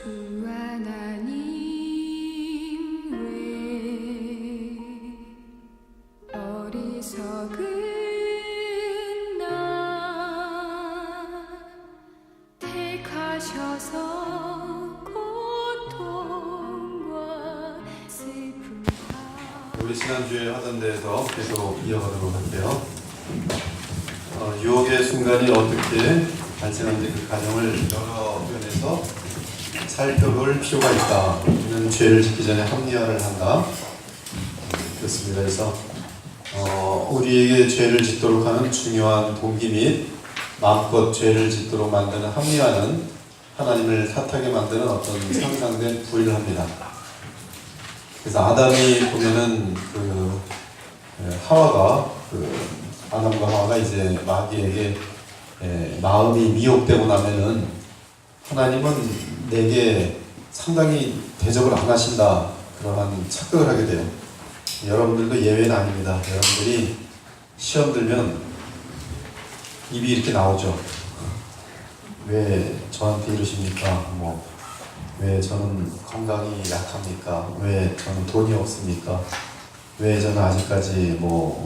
주 하나님 왜 어리석은 나 택하셔서 고통과 슬픔 우리 지난주에 하던 데에서 계속 이어가도록 할게요. 유혹의 순간이 어떻게 발생하는지 그 과정을 여러 면에서 살펴볼 필요가 있다. 우리는 죄를 짓기 전에 합리화를 한다. 그렇습니다. 그래서 우리에게 죄를 짓도록 하는 중요한 동기 및 마음껏 죄를 짓도록 만드는 합리화는 하나님을 탓하게 만드는 어떤 상상된 불의를 합니다. 그래서 아담이 보면은 아담과 하와가 이제 마귀에게 마음이 미혹되고 나면은 하나님은 내게 상당히 대접을 안 하신다 그러한 착각을 하게 돼요. 여러분들도 예외는 아닙니다. 여러분들이 시험 들면 입이 이렇게 나오죠. 왜 저한테 이러십니까? 왜 저는 건강이 약합니까? 왜 저는 돈이 없습니까? 왜 저는 아직까지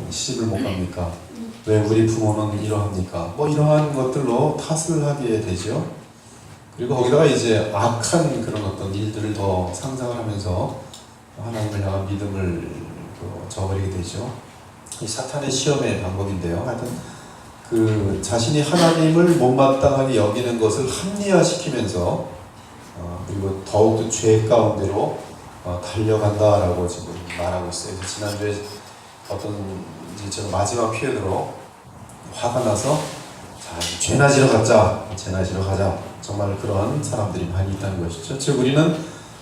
시집을 못 갑니까? 왜 우리 부모는 이러합니까? 이러한 것들로 탓을 하게 되죠. 그리고 거기다가 이제 악한 그런 어떤 일들을 더 상상을 하면서 하나님을 향한 믿음을 저버리게 되죠. 이 사탄의 시험의 방법인데요. 하여튼 자신이 하나님을 못마땅하게 여기는 것을 합리화시키면서 그리고 더욱더 죄 가운데로 달려간다라고 지금 말하고 있어요. 지난주에 제가 마지막 표현으로 화가 나서 죄나 지러 가자. 정말 그런 사람들이 많이 있다는 것이죠. 즉 우리는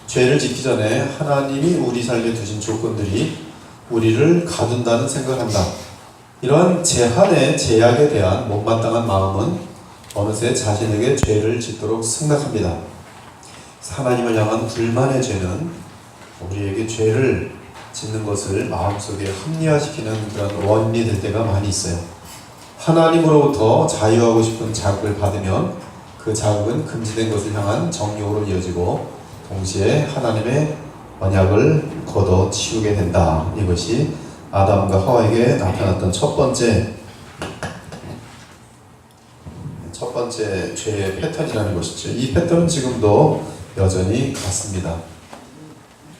죄를 짓기 전에 하나님이 우리 삶에 두신 조건들이 우리를 가둔다는 생각을 한다. 이런 제한의 제약에 대한 못마땅한 마음은 어느새 자신에게 죄를 짓도록 생각합니다. 하나님을 향한 불만의 죄는 우리에게 죄를 짓는 것을 마음속에 합리화시키는 그런 원인이 될 때가 많이 있어요. 하나님으로부터 자유하고 싶은 자극을 받으면 그 자극은 금지된 것을 향한 정욕으로 이어지고 동시에 하나님의 언약을 걷어치우게 된다. 이것이 아담과 하와에게 나타났던 첫 번째 죄의 패턴이라는 것이죠. 이 패턴은 지금도 여전히 같습니다.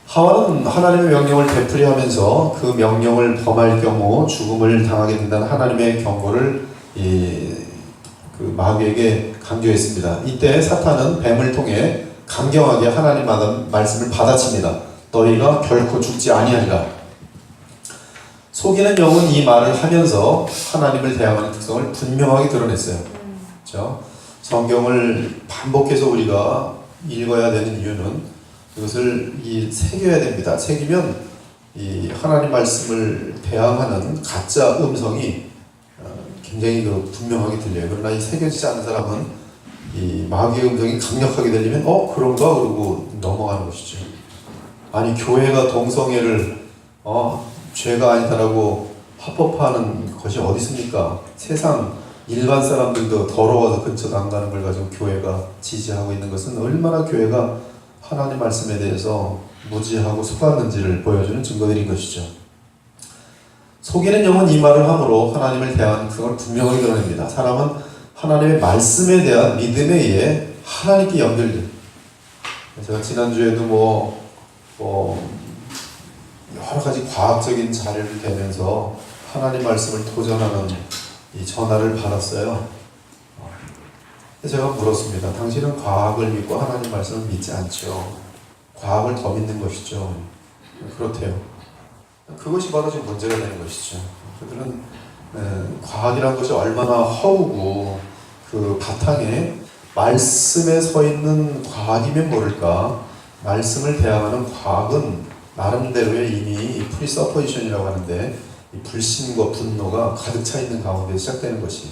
하와는 하나님의 명령을 되풀이하면서 그 명령을 범할 경우 죽음을 당하게 된다는 하나님의 경고를 마귀에게 강조했습니다. 이때 사탄은 뱀을 통해 강경하게 하나님 말씀을 받아칩니다. 너희가 결코 죽지 아니하리라. 속이는 영은 이 말을 하면서 하나님을 대항하는 특성을 분명하게 드러냈어요. 그렇죠? 성경을 반복해서 우리가 읽어야 되는 이유는 이것을 새겨야 됩니다. 새기면 이 하나님 말씀을 대항하는 가짜 음성이 굉장히 분명하게 들려요. 그러나 이 새겨지지 않는 사람은 이 마귀의 음성이 강력하게 들리면 그런가? 그러고 넘어가는 것이죠. 아니 교회가 동성애를 죄가 아니다라고 합법화하는 것이 어디 있습니까? 세상 일반 사람들도 더러워서 근처도 안 가는 걸 가지고 교회가 지지하고 있는 것은 얼마나 교회가 하나님 말씀에 대해서 무지하고 속았는지를 보여주는 증거들인 것이죠. 속이는 영은 이 말을 함으로 하나님을 대하는 그걸 분명하게 드러냅니다. 사람은 하나님의 말씀에 대한 믿음에 의해 하나님께 연결돼요. 제가 지난주에도 여러 가지 과학적인 자료를 대면서 하나님 말씀을 도전하는 이 전화를 받았어요. 제가 물었습니다. 당신은 과학을 믿고 하나님 말씀을 믿지 않죠? 과학을 더 믿는 것이죠. 그렇대요. 그것이 바로 지금 문제가 되는 것이죠. 그들은 과학이라는 것이 얼마나 허우고 그 바탕에 말씀에 서 있는 과학이면 모를까. 말씀을 대항하는 과학은 나름대로의 이미 프리서포지션이라고 하는데 이 불신과 분노가 가득 차 있는 가운데 시작되는 것이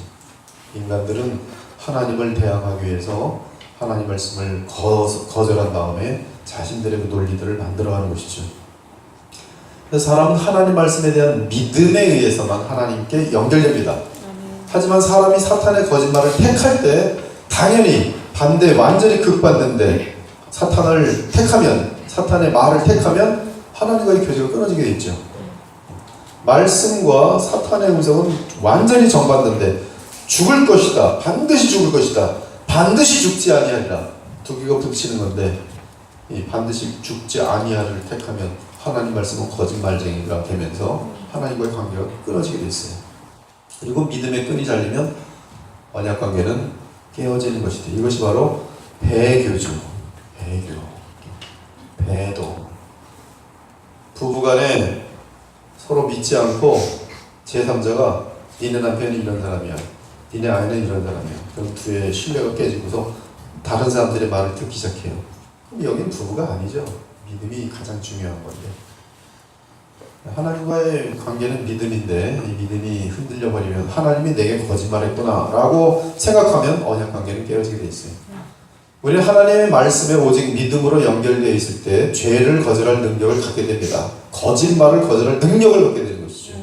인간들은 하나님을 대항하기 위해서 하나님 말씀을 거절한 다음에 자신들의 그 논리들을 만들어가는 것이죠. 그래서 사람은 하나님 말씀에 대한 믿음에 의해서만 하나님께 연결됩니다. 하지만 사람이 사탄의 거짓말을 택할 때 당연히 반대, 완전히 극반대인데 사탄을 택하면, 사탄의 말을 택하면 하나님과의 교제가 끊어지게 돼 있죠. 말씀과 사탄의 음성은 완전히 정반대인데 죽을 것이다, 반드시 죽을 것이다, 반드시 죽지 아니하리라, 두 개가 붙이는 건데 이 반드시 죽지 아니하를 택하면 하나님 말씀은 거짓말쟁이가 되면서 하나님과의 관계가 끊어지게 돼 있어요. 그리고 믿음의 끈이 잘리면 언약 관계는 깨어지는 것이다. 이것이 바로 배교죠. 배도. 부부간에 서로 믿지 않고 제3자가 니네 남편이 이런 사람이야, 니네 아이는 이런 사람이야. 그럼 둘의 신뢰가 깨지고서 다른 사람들의 말을 듣기 시작해요. 그럼 여긴 부부가 아니죠. 믿음이 가장 중요한 건데, 하나님과의 관계는 믿음인데 이 믿음이 흔들려 버리면 하나님이 내게 거짓말했구나 라고 생각하면 언약 관계는 깨어지게 돼 있어요. 우리는 하나님의 말씀에 오직 믿음으로 연결되어 있을 때 죄를 거절할 능력을 갖게 됩니다. 거짓말을 거절할 능력을 갖게 되는 것이죠.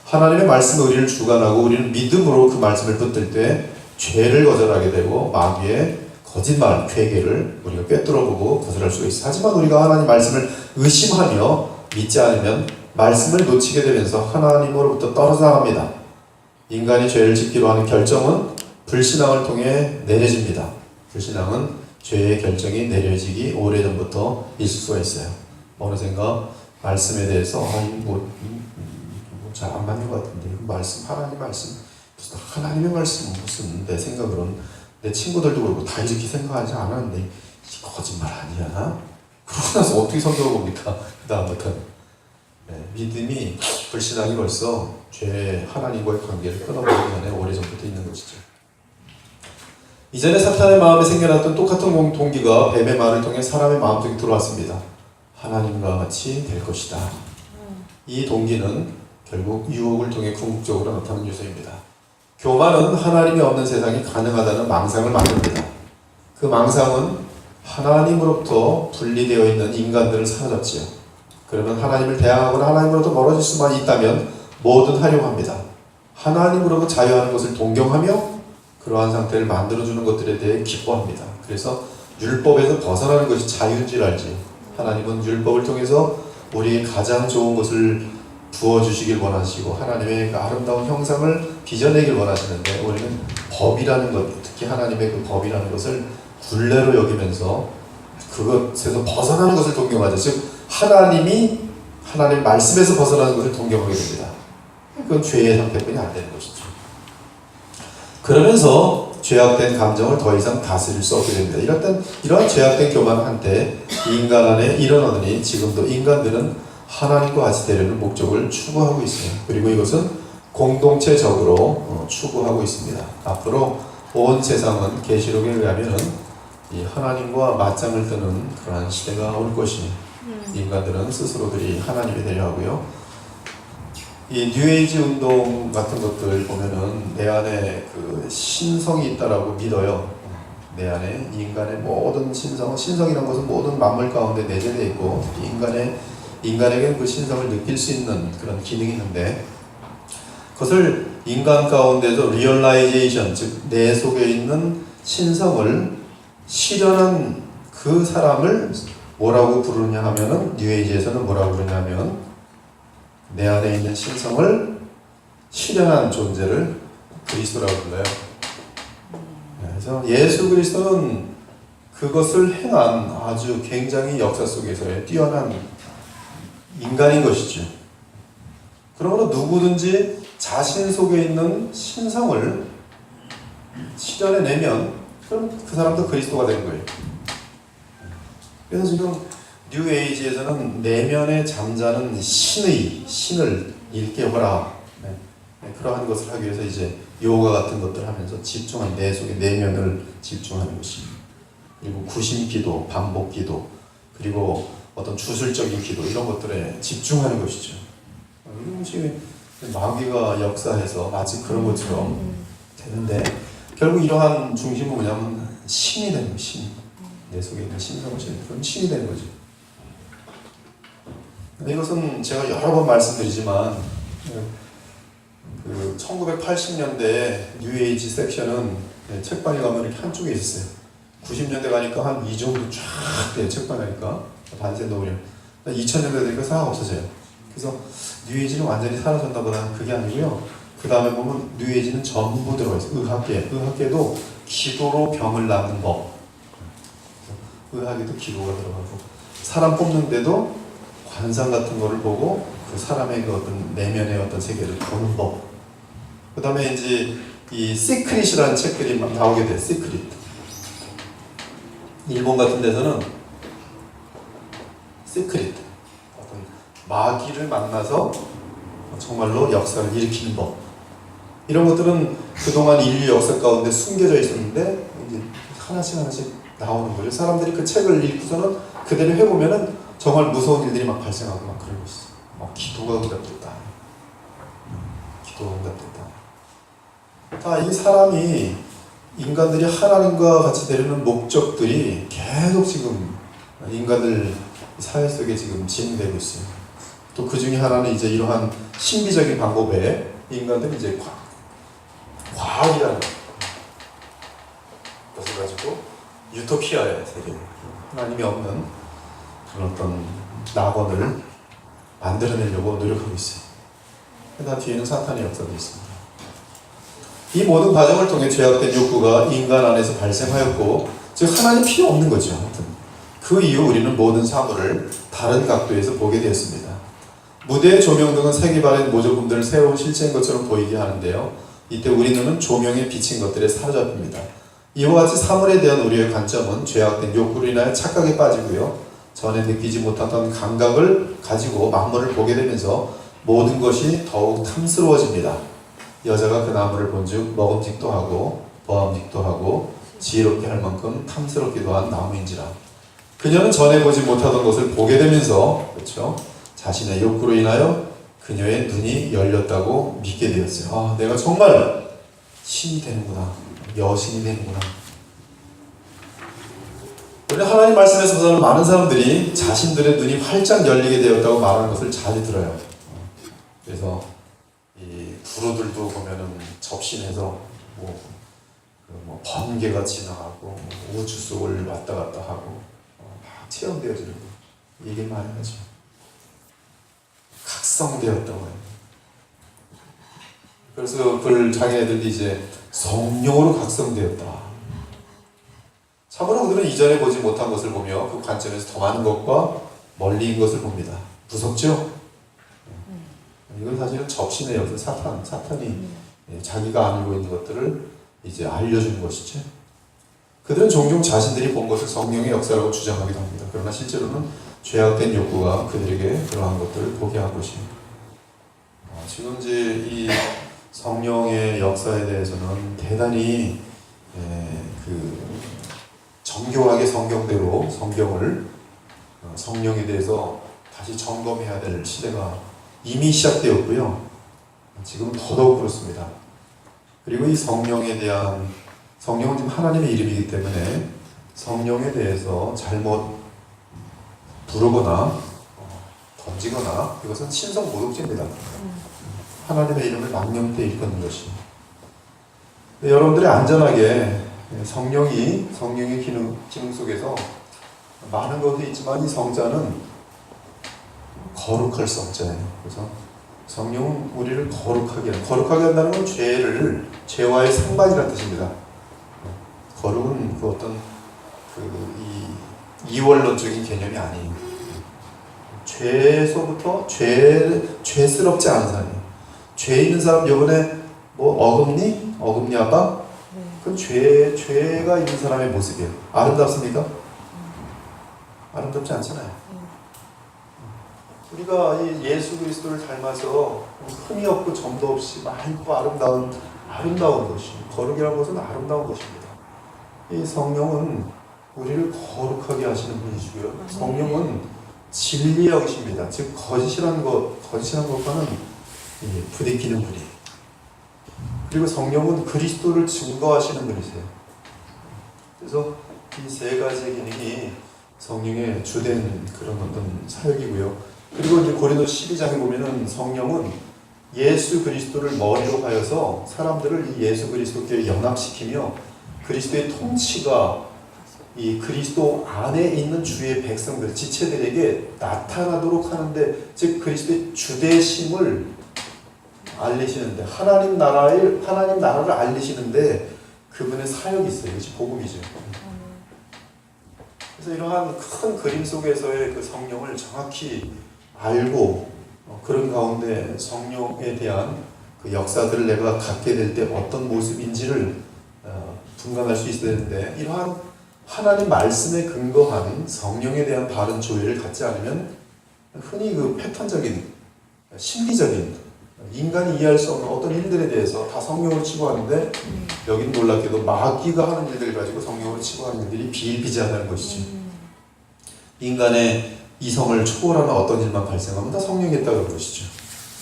하나님의 말씀이 우리를 주관하고 우리는 믿음으로 그 말씀을 붙들 때 죄를 거절하게 되고 마귀의 거짓말, 괴계를 우리가 꿰뚫어보고 거절할 수가 있어요. 하지만 우리가 하나님 말씀을 의심하며 믿지 않으면 말씀을 놓치게 되면서 하나님으로부터 떨어져 나갑니다. 인간이 죄를 짓기로 하는 결정은 불신앙을 통해 내려집니다. 불신앙은 죄의 결정이 내려지기 오래전부터 있을 수가 있어요. 어느샌가 말씀에 대해서 잘 안 맞는 것 같은데 말씀, 하나님 말씀, 무슨 하나님의 말씀, 무슨 내 생각으로는 내 친구들도 그렇고 다 이렇게 생각하지 않았는데 이거 거짓말 아니야? 그러고 나서 어떻게 성경을 봅니까? 그 다음부터는 믿음이, 불신앙이 벌써 죄, 하나님과의 관계를 끊어버리기 전에 오래전부터 있는 것이죠. 이전에 사탄의 마음에 생겨났던 똑같은 동기가 뱀의 말을 통해 사람의 마음속에 들어왔습니다. 하나님과 같이 될 것이다. 이 동기는 결국 유혹을 통해 궁극적으로 나타나는 요소입니다. 교만은 하나님이 없는 세상이 가능하다는 망상을 만듭니다. 그 망상은 하나님으로부터 분리되어 있는 인간들을 사로잡지요. 그러면 하나님을 대항하거나 하나님으로부터 멀어질 수만 있다면 뭐든 하려고 합니다. 하나님으로부터 자유하는 것을 동경하며 그러한 상태를 만들어주는 것들에 대해 기뻐합니다. 그래서 율법에서 벗어나는 것이 자유인 줄 알지. 하나님은 율법을 통해서 우리에게 가장 좋은 것을 부어주시길 원하시고 하나님의 그 아름다운 형상을 빚어내길 원하시는데 우리는 법이라는 것, 특히 하나님의 그 법이라는 것을 굴레로 여기면서 그것에서 벗어나는 것을 동경하죠. 즉 하나님의 말씀에서 벗어나는 것을 동경하게 됩니다. 그건 죄의 상태뿐이 안 되는 것이죠. 그러면서 죄악된 감정을 더 이상 다스릴 수 없게 됩니다. 이러한 죄악된 교만은 한때 인간 안에 일어나더니 지금도 인간들은 하나님과 같이 되려는 목적을 추구하고 있어요. 그리고 이것은 공동체적으로 추구하고 있습니다. 앞으로 온 세상은 계시록에 의하면 이 하나님과 맞짱을 뜨는 그러한 시대가 올 것이니 인간들은 스스로들이 하나님이 되려 하고요. 이 뉴에이지 운동 같은 것들 보면은 내 안에 그 신성이 있다라고 믿어요. 내 안에 인간의 모든 신성이라는 것은 모든 만물 가운데 내재되어 있고 인간에게는 그 신성을 느낄 수 있는 그런 기능이 있는데 그것을 인간 가운데서 리얼라이제이션, 즉 내 속에 있는 신성을 실현한 그 사람을 뭐라고 부르냐 하면은 뉴에이지에서는 뭐라고 부르냐면 내 안에 있는 신성을 실현한 존재를 그리스도라고 불러요. 그래서 예수 그리스도는 그것을 행한 아주 굉장히 역사 속에서의 뛰어난 인간인 것이죠. 그러므로 누구든지 자신 속에 있는 신성을 실현해내면 그럼 그 사람도 그리스도가 되는 거예요. 그래서 지금 뉴에이지에서는 내면에 잠자는 신을 일깨워라. 그러한 것을 하기 위해서 이제 요가 같은 것들을 하면서 집중한 내 속의 내면을 집중하는 것입니다. 그리고 구심기도, 반복기도, 그리고 어떤 주술적인 기도 이런 것들에 집중하는 것이죠. 이런 것이 마귀가 역사해서 마치 그런 것처럼 되는데 결국 이러한 중심은 뭐냐면 신이 되는 거예요. 신. 내 속에 있는 신성을 그런 신이 되는 거죠. 이것은 제가 여러 번 말씀드리지만 그 1980년대 뉴에이지 섹션은 책방에 가면 이렇게 한쪽에 있었어요. 90년대 가니까 한 이 정도 쫙 돼요. 책방 가니까 반센 너구리. 2000년대 되니까 싹 없어져요. 그래서 뉴에이지는 완전히 사라졌나 보다. 그게 아니고요. 그 다음에 보면 뉴에이지는 전부 들어가 있어요. 의학계도 기도로 병을 낫는 법. 의학에도 기도가 들어가고, 사람 뽑는데도 관상 같은 거를 보고 그 사람의 그 어떤 내면의 어떤 세계를 보는 법. 그 다음에 이제 이 시크릿이라는 책들이 막 나오게 돼요. 시크릿. 일본 같은 데서는 시크릿, 어떤 마귀를 만나서 정말로 역사를 일으키는 법. 이런 것들은 그동안 인류 역사 가운데 숨겨져 있었는데 이제 하나씩 나오는 거죠. 사람들이 그 책을 읽고서는 그대로 해보면은 정말 무서운 일들이 막 발생하고 막 그러고 있어. 막 기도가 응답됐다. 기도가 응답됐다. 이 사람이, 인간들이 하나님과 같이 되려는 목적들이 계속 지금 인간들 사회 속에 지금 진행되고 있어요. 또 그 중에 하나는 이제 이러한 신비적인 방법에 인간들이 이제 과학이라는 것을 가지고 유토피아의 세계, 하나님이 없는 그런 어떤 낙원을 만들어내려고 노력하고 있어요. 그러나 뒤에는 사탄의 역사도 있습니다. 이 모든 과정을 통해 죄악된 욕구가 인간 안에서 발생하였고, 즉 하나님 필요 없는 거죠. 아무튼 그 이후 우리는 모든 사물을 다른 각도에서 보게 되었습니다. 무대의 조명 등은 색이 바랜 모조품들을 새로운 실체인 것처럼 보이게 하는데요. 이때 우리 눈은 조명에 비친 것들에 사로잡힙니다. 이와 같이 사물에 대한 우리의 관점은 죄악된 욕구로 인하여 착각에 빠지고요. 전에 느끼지 못했던 감각을 가지고 만물을 보게 되면서 모든 것이 더욱 탐스러워집니다. 여자가 그 나무를 본즉 먹음직도 하고 보암직도 하고 지혜롭게 할 만큼 탐스럽기도 한 나무인지라. 그녀는 전에 보지 못하던 것을 보게 되면서, 그렇죠, 자신의 욕구로 인하여 그녀의 눈이 열렸다고 믿게 되었어요. 내가 정말 신이 되는구나, 여신이 되는구나. 우리 하나님 말씀에서는 많은 사람들이 자신들의 눈이 활짝 열리게 되었다고 말하는 것을 자주 들어요. 그래서 이 부로들도 보면은 접신해서 뭐 번개가 지나가고 우주 속을 왔다 갔다 하고 막 체험되어지는 거, 얘기 많이 하죠. 각성되었다고 해요. 그래서 그걸 자기네들이 이제 성령으로 각성되었다. 참으로 그들은 이전에 보지 못한 것을 보며 그 관점에서 더 많은 것과 멀리인 것을 봅니다. 무섭죠? 이건 사실은 접신의 역사, 사탄이 자기가 알고 있는 것들을 이제 알려주는 것이죠. 그들은 종종 자신들이 본 것을 성령의 역사라고 주장하기도 합니다. 그러나 실제로는 죄악된 욕구가 그들에게 그러한 것들을 보게 한 것입니다. 지금 이제 이 성령의 역사에 대해서는 대단히 정교하게 성경대로 성경을, 성령에 대해서 다시 점검해야 될 시대가 이미 시작되었고요. 지금 더더욱 그렇습니다. 그리고 이 성령에 대한, 성령은 지금 하나님의 이름이기 때문에 성령에 대해서 잘못 부르거나 던지거나 이것은 신성 모독죄입니다. 하나님의 이름을 망령되이 일컫는 것이. 여러분들이 안전하게 성령의 기능 속에서 많은 것이 있지만 이 성자는 거룩할 성자예요. 그래서 성령은 우리를 거룩하게 한다는 건 죄와의 상반이라는 뜻입니다. 거룩은 그 어떤 이원론적인 개념이 아니에요. 죄에서부터 죄스럽지 않은 사람이에요. 죄 있는 사람, 요번에 어금니 아빠? 그건 죄가 있는 사람의 모습이에요. 아름답습니까? 아름답지 않잖아요. 우리가 이 예수 그리스도를 닮아서 흠이 없고 점도 없이 맑고 아름다운 것이, 거룩이라는 것은 아름다운 것입니다. 이 성령은 우리를 거룩하게 하시는 분이시고요. 성령은 진리의 영이십니다. 즉 거짓이라는 것과는 부딪히는 분이에요. 그리고 성령은 그리스도를 증거하시는 분이세요. 그래서 이 세 가지의 기능이 성령의 주된 그런 어떤 사역이고요. 그리고 이제 고린도 12장에 보면은 성령은 예수 그리스도를 머리로 하여서 사람들을 이 예수 그리스도께 연합시키며 그리스도의 통치가 이 그리스도 안에 있는 주의 백성들, 지체들에게 나타나도록 하는데, 즉 그리스도의 주되심을 알리시는데, 하나님 나라를 알리시는데 그분의 사역이 있어요. 이것이 복음이죠. 그래서 이러한 큰 그림 속에서의 그 성령을 정확히 알고 그런 가운데 성령에 대한 그 역사들을 내가 갖게 될 때 어떤 모습인지를 분간할 수 있어야 되는데, 이러한 하나님 말씀에 근거한 성령에 대한 바른 조회를 갖지 않으면 흔히 그 패턴적인 신비적인 인간이 이해할 수 없는 어떤 일들에 대해서 다 성령으로 치부하는데, 여긴 놀랍게도 마귀가 하는 일들을 가지고 성령으로 치부하는 일들이 비일비재하다는 것이죠. 인간의 이성을 초월하는 어떤 일만 발생하면 다 성령이 있다고 그러시죠.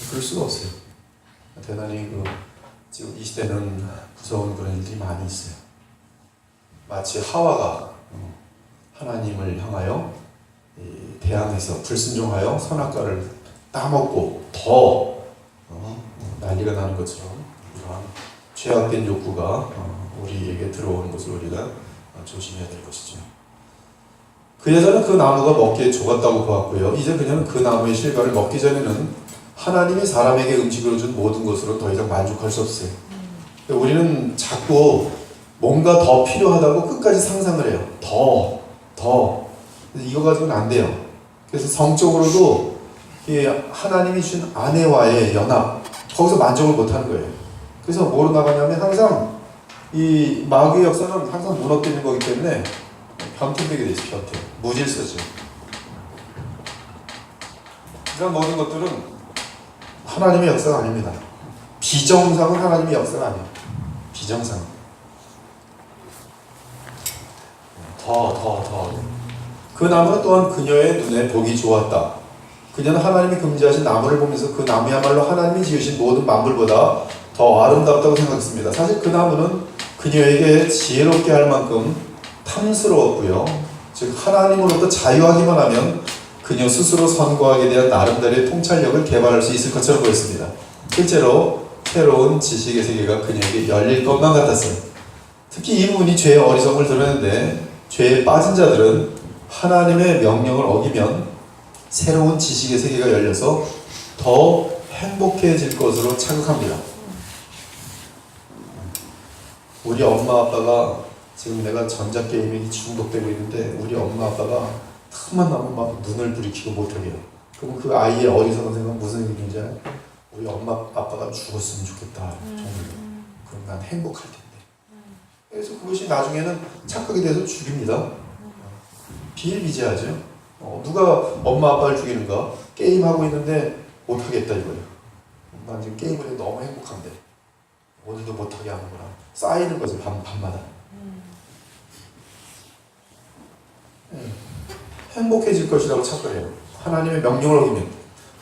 그럴 수가 없어요. 대단히 지금 이 시대는 무서운 그런 일들이 많이 있어요. 마치 하와가 하나님을 향하여 대항해서 불순종하여 선악과를 따먹고 더 난리가 나는 것처럼 이러한 죄악된 욕구가 우리에게 들어오는 것을 우리가 조심해야 될 것이죠. 그 여자는 그 나무가 먹기에 좋았다고 보았고요. 이제 그녀는 그 나무의 실과를 먹기 전에는 하나님이 사람에게 음식으로 준 모든 것으로 더 이상 만족할 수 없어요. 우리는 자꾸 뭔가 더 필요하다고 끝까지 상상을 해요. 더. 이거 가지고는 안 돼요. 그래서 성적으로도 하나님이 주신 아내와의 연합, 거기서 만족을 못하는 거예요. 그래서 뭐로 나가냐면 항상 이 마귀의 역사는 항상 무너뜨리는 거기 때문에 변태되게 돼 있어요. 변태. 무질서죠. 이런 모든 것들은 하나님의 역사가 아닙니다. 비정상은 하나님의 역사가 아니에요. 비정상. 더. 그 나무는 또한 그녀의 눈에 보기 좋았다. 그녀는 하나님이 금지하신 나무를 보면서 그 나무야말로 하나님이 지으신 모든 만물보다 더 아름답다고 생각했습니다. 사실 그 나무는 그녀에게 지혜롭게 할 만큼 탐스러웠고요. 즉 하나님으로부터 자유하기만 하면 그녀 스스로 선거하게 대한 나름대로의 통찰력을 개발할 수 있을 것처럼 보였습니다. 실제로 새로운 지식의 세계가 그녀에게 열릴 것만 같았어요. 특히 이 부분이 죄의 어리석음을 드러내는데, 죄에 빠진 자들은 하나님의 명령을 어기면 새로운 지식의 세계가 열려서 더 행복해질 것으로 착각합니다. 우리 엄마 아빠가 지금 내가 전자게임에 중독되고 있는데, 우리 엄마 아빠가 틈만 나면 막 눈을 부리키고 못하게 해요. 그럼 그 아이의 어리석은 생각은 무슨 얘기인지 알아요? 우리 엄마 아빠가 죽었으면 좋겠다. 그럼 난 행복할 텐데. 그래서 그것이 나중에는 착각이 돼서 죽입니다. 비일비재하죠. 누가 엄마 아빠를 죽이는가? 게임하고 있는데 못하겠다 이거예요. 난 지금 게임을 해서 너무 행복한데 오늘도 못하게 하는구나. 쌓이는 거죠. 밤마다. 행복해질 것이라고 착각해요. 하나님의 명령을 어기면,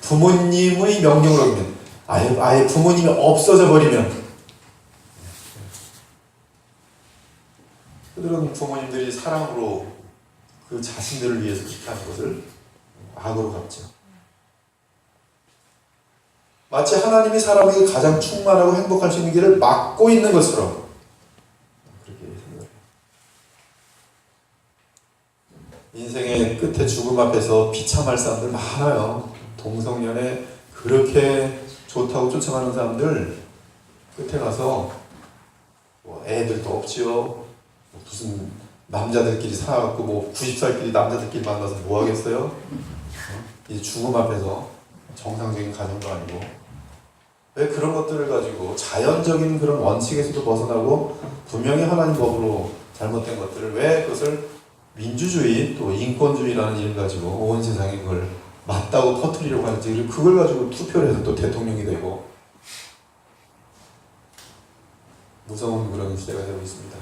부모님의 명령을 어기면, 아예 부모님이 없어져 버리면, 그들은 부모님들이 사랑으로 그 자신들을 위해서 그렇게 하는 것을 악으로 갚죠. 마치 하나님이 사람에게 가장 충만하고 행복할 수 있는 길을 막고 있는 것처럼 그렇게 생각해요. 인생의 끝에 죽음 앞에서 비참할 사람들 많아요. 동성연애 그렇게 좋다고 쫓아가는 사람들 끝에 가서 애들도 없지요. 무슨 남자들끼리 살아갖고 90살끼리 남자들끼리 만나서 뭐 하겠어요? 이제 죽음 앞에서 정상적인 가정도 아니고. 왜 그런 것들을 가지고 자연적인 그런 원칙에서도 벗어나고 분명히 하나님 법으로 잘못된 것들을 왜 그것을 민주주의 또 인권주의라는 이름 가지고 온 세상에 그걸 맞다고 퍼뜨리려고 하는지, 그걸 가지고 투표를 해서 또 대통령이 되고, 무서운 그런 시대가 되고 있습니다.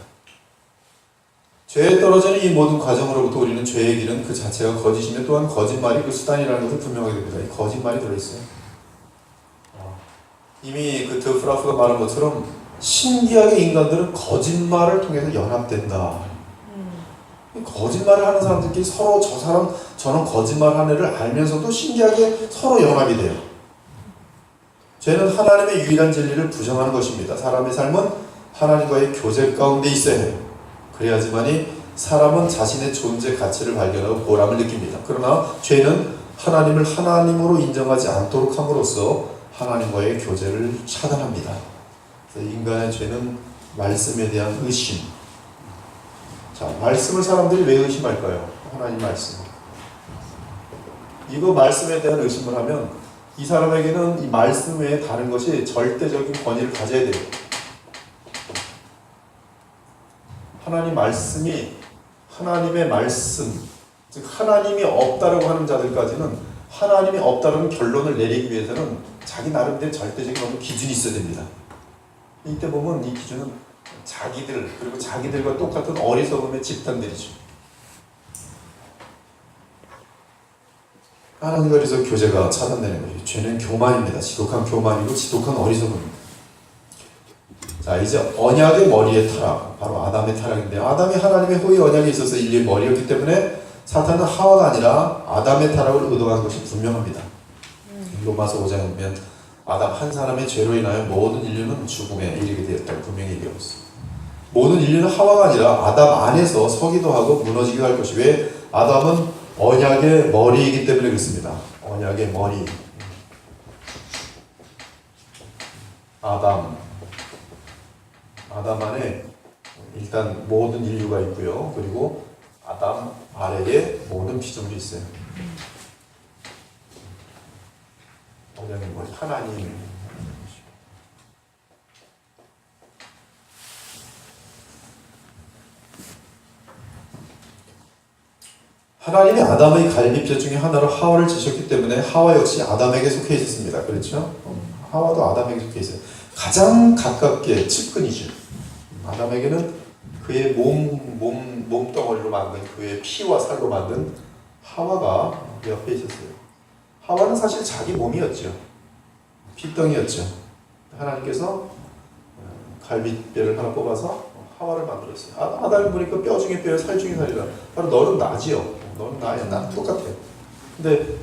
죄에 떨어지는 이 모든 과정으로부터 우리는 죄의 길은 그 자체가 거짓이며 또한 거짓말이 그 수단이라는 것을 분명하게 됩니다. 이 거짓말이 들어있어요. 이미 그 드프라프가 말한 것처럼 신기하게 인간들은 거짓말을 통해서 연합된다. 거짓말을 하는 사람들끼리 서로 저 사람 저런 거짓말하는 애를 알면서도 신기하게 서로 연합이 돼요. 죄는 하나님의 유일한 진리를 부정하는 것입니다. 사람의 삶은 하나님과의 교제 가운데 있어야 해요. 그래야지만이 사람은 자신의 존재 가치를 발견하고 보람을 느낍니다. 그러나 죄는 하나님을 하나님으로 인정하지 않도록 함으로써 하나님과의 교제를 차단합니다. 그래서 인간의 죄는 말씀에 대한 의심. 자, 말씀을 사람들이 왜 의심할까요? 하나님 말씀. 이거 말씀에 대한 의심을 하면 이 사람에게는 이 말씀 외에 다른 것이 절대적인 권위를 가져야 돼요. 하나님 말씀이 하나님의 말씀, 즉 하나님이 없다라고 하는 자들까지는 하나님이 없다라는 결론을 내리기 위해서는 자기 나름대로 절대적인 어떤 기준이 있어야 됩니다. 이때 보면 이 기준은 자기들, 그리고 자기들과 똑같은 어리석음의 집단들이죠. 하나님과 그래서 교제가 차단되는 거죠. 죄는 교만입니다. 지독한 교만이고 지독한 어리석음입니다. 자, 이제 언약의 머리의 타락, 바로 아담의 타락인데요. 아담이 하나님의 호의 언약에 있어서 인류의 머리였기 때문에 사탄은 하와가 아니라 아담의 타락을 의도한 것이 분명합니다. 로마서 5장에 보면 아담 한 사람의 죄로 인하여 모든 인류는 죽음에 이르게 되었다고 분명히 얘기하고 있습니다. 모든 인류는 하와가 아니라 아담 안에서 서기도 하고 무너지기도 할 것이, 왜? 아담은 언약의 머리이기 때문에 그렇습니다. 언약의 머리. 아담 안에 일단 모든 인류가 있고요. 그리고 아담 아래에 모든 피조물이 있어요. 언약의 머리, 하나님. 하나님이 아담의 갈비뼈 중에 하나로 하와를 지셨기 때문에 하와 역시 아담에게 속해 있었습니다. 그렇죠? 하와도 아담에게 속해 있어요. 가장 가깝게 측근이죠. 아담에게는 그의 몸덩어리로 만든, 그의 피와 살로 만든 하와가 옆에 있었어요. 하와는 사실 자기 몸이었죠. 피덩이였죠. 하나님께서 갈비뼈를 하나 뽑아서 하와를 만들었어요. 아담이 보니까 뼈 중에 뼈, 살 중에 살이라. 바로 너는 나지요. 너는 나야. 난 똑같아. 근데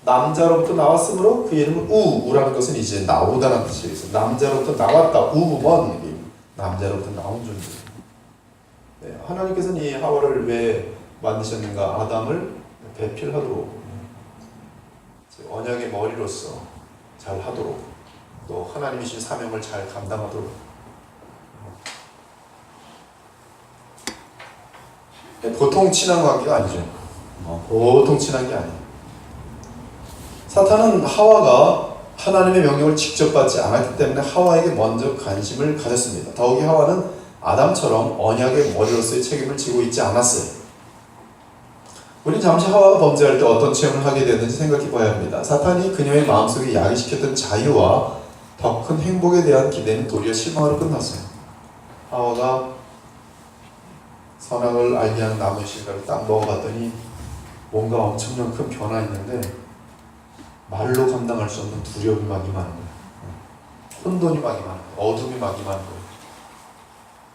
남자로부터 나왔으므로 그 이름은 우라는 것은 이제 나오다라는 뜻이겠어요. 남자로부터 나왔다. 우먼. 남자로부터 나온 존재. 네, 하나님께서는 이 하와를 왜 만드셨는가? 아담을 배필하도록, 언약의 머리로서 잘 하도록, 또 하나님이 주신 사명을 잘 감당하도록. 보통 친한 관계가 아니죠. 보통 친한 게 아니에요. 사탄은 하와가 하나님의 명령을 직접 받지 않았기 때문에 하와에게 먼저 관심을 가졌습니다. 더욱이 하와는 아담처럼 언약의 머리로서의 책임을 지고 있지 않았어요. 우린 잠시 하와가 범죄할 때 어떤 체험을 하게 되었는지 생각해 봐야 합니다. 사탄이 그녀의 마음속에 야기시켰던 자유와 더 큰 행복에 대한 기대는 도리어 실망으로 끝났어요. 하와가 선악을 알게 하는 나무의 실과를 딱 먹어봤더니 뭔가 엄청난 큰 변화 있는데 말로 감당할 수 없는 두려움이 막 임하는 거예요. 혼돈이 막 임하는 거예요. 어둠이 막 임하는 거예요.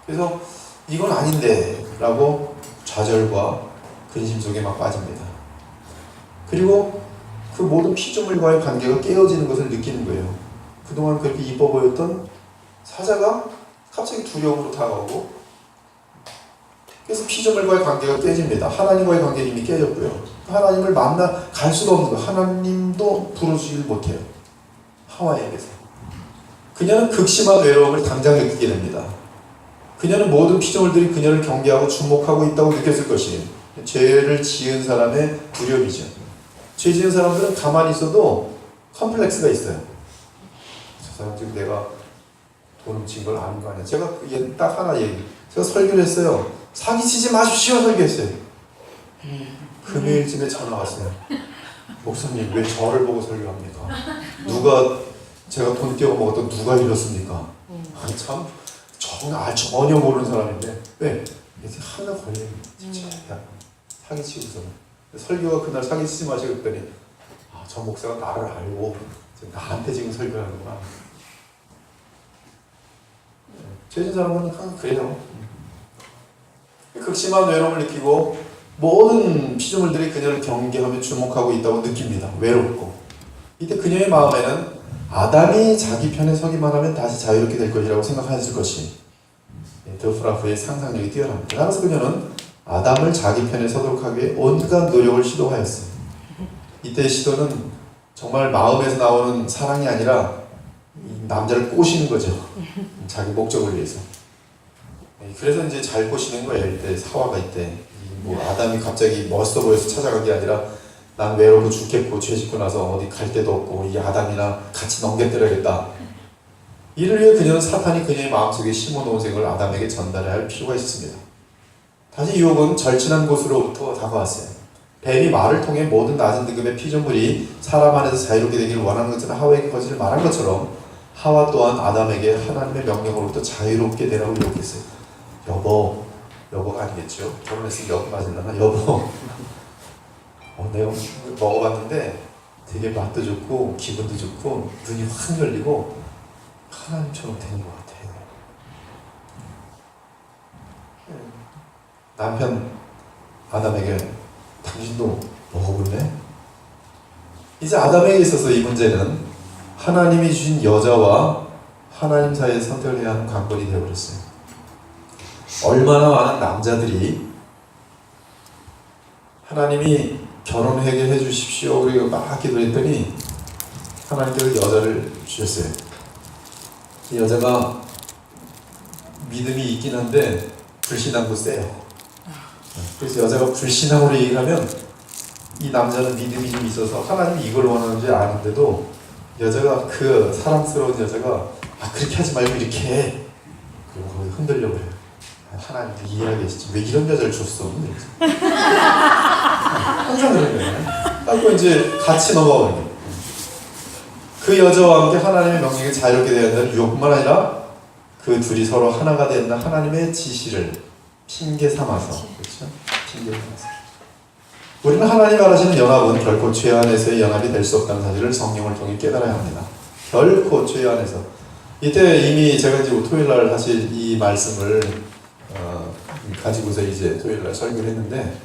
그래서 이건 아닌데 라고 좌절과 근심 속에 막 빠집니다. 그리고 그 모든 피조물과의 관계가 깨어지는 것을 느끼는 거예요. 그동안 그렇게 이뻐 보였던 사자가 갑자기 두려움으로 다가오고, 그래서 피조물과의 관계가 깨집니다. 하나님과의 관계는 이미 깨졌고요. 하나님을 만나 갈 수가 없는 거예요. 하나님도 부르시질 못해요. 하와에게서. 그녀는 극심한 외로움을 당장 느끼게 됩니다. 그녀는 모든 피조물들이 그녀를 경계하고 주목하고 있다고 느꼈을 것이에요. 죄를 지은 사람의 두려움이죠. 죄 지은 사람들은 가만히 있어도 컴플렉스가 있어요. 저 사람 지금 내가 돈 훔친 걸 아는 거 아니야. 제가 딱 하나 얘기. 제가 설교를 했어요. 사기치지 마십시오 설교했어요. 금요일쯤에 전화 왔어요. 목사님 왜 저를 보고 설교합니까? 누가 제가 돈 떼어 먹었던 누가 이렇습니까? 참 전혀 모르는 사람인데 왜? 이제 하나 걸리는 거야. 사기치고서 설교가 그날 사기치지 마시고 그랬더니 저 목사가 나를 알고 나한테 지금 설교하는구나. 죄진 사람은 항상 그래요. 극심한 외로움을 느끼고 모든 피조물들이 그녀를 경계하며 주목하고 있다고 느낍니다. 외롭고. 이때 그녀의 마음에는 아담이 자기 편에 서기만 하면 다시 자유롭게 될 것이라고 생각했을 것이, 드프라프의 상상력이 뛰어납니다. 따라서 그녀는 아담을 자기 편에 서도록 하기 위해 온갖 노력을 시도하였어요. 이때 시도는 정말 마음에서 나오는 사랑이 아니라 이 남자를 꼬시는 거죠. 자기 목적을 위해서. 그래서 이제 잘 꼬시는 거예요. 이때 하와가 이때 뭐 아담이 갑자기 멋있어 보여서 찾아간 게 아니라 난 외롭고 죽겠고 죄 짓고 나서 어디 갈 데도 없고 이 아담이나 같이 넘겨뜨려야겠다. 이를 위해 그녀는 사탄이 그녀의 마음속에 심어놓은 생을 아담에게 전달해야 할 필요가 있습니다. 다시 유혹은 절친한 곳으로부터 다가왔어요. 뱀이 말을 통해 모든 낮은 등급의 피조물이 사람 안에서 자유롭게 되기를 원하는 것처럼 하와에게 거짓을 말한 것처럼 하와 또한 아담에게 하나님의 명령으로부터 자유롭게 되라고 유혹했어요. 여보가 아니겠죠. 결혼했으면 여보 맞으려나? 여보, 내가 먹어봤는데 되게 맛도 좋고 기분도 좋고 눈이 확 열리고 하나님처럼 되는 것 같아. 남편 아담에게 당신도 먹어볼래? 이제 아담에게 있어서 이 문제는 하나님이 주신 여자와 하나님 사이의 선택을 해야 하는 관건이 되어버렸어요. 얼마나 많은 남자들이 하나님이 결혼하게 해주십시오 그리고 막 기도했더니 하나님께서 여자를 주셨어요. 이 여자가 믿음이 있긴 한데 불신앙도 세요. 그래서 여자가 불신앙으로 얘기하면 이 남자는 믿음이 좀 있어서 하나님이 이걸 원하는지 아는데도 여자가 그 사랑스러운 여자가 그렇게 하지 말고 이렇게 해. 그리고 거기 흔들려고 해요. 하나님도 이해하게 계시지 왜 이런 여자를 줬어? 항상 그런 거예요. 그리고 이제 같이 넘어가요. 그 여자와 함께 하나님의 명령에 자유롭게 되어야 한다는 유혹뿐만 아니라 그 둘이 서로 하나가 된다 하나님의 지시를 핑계 삼아서 그렇죠? 핑계 삼아서 우리는 하나님 말하시는 연합은 결코 죄 안에서의 연합이 될 수 없다는 사실을 성령을 통해 깨달아야 합니다. 결코 죄 안에서. 이때 이미 제가 이제 토요일날 사실 이 말씀을 가지고서 이제 토요일날 설교를 했는데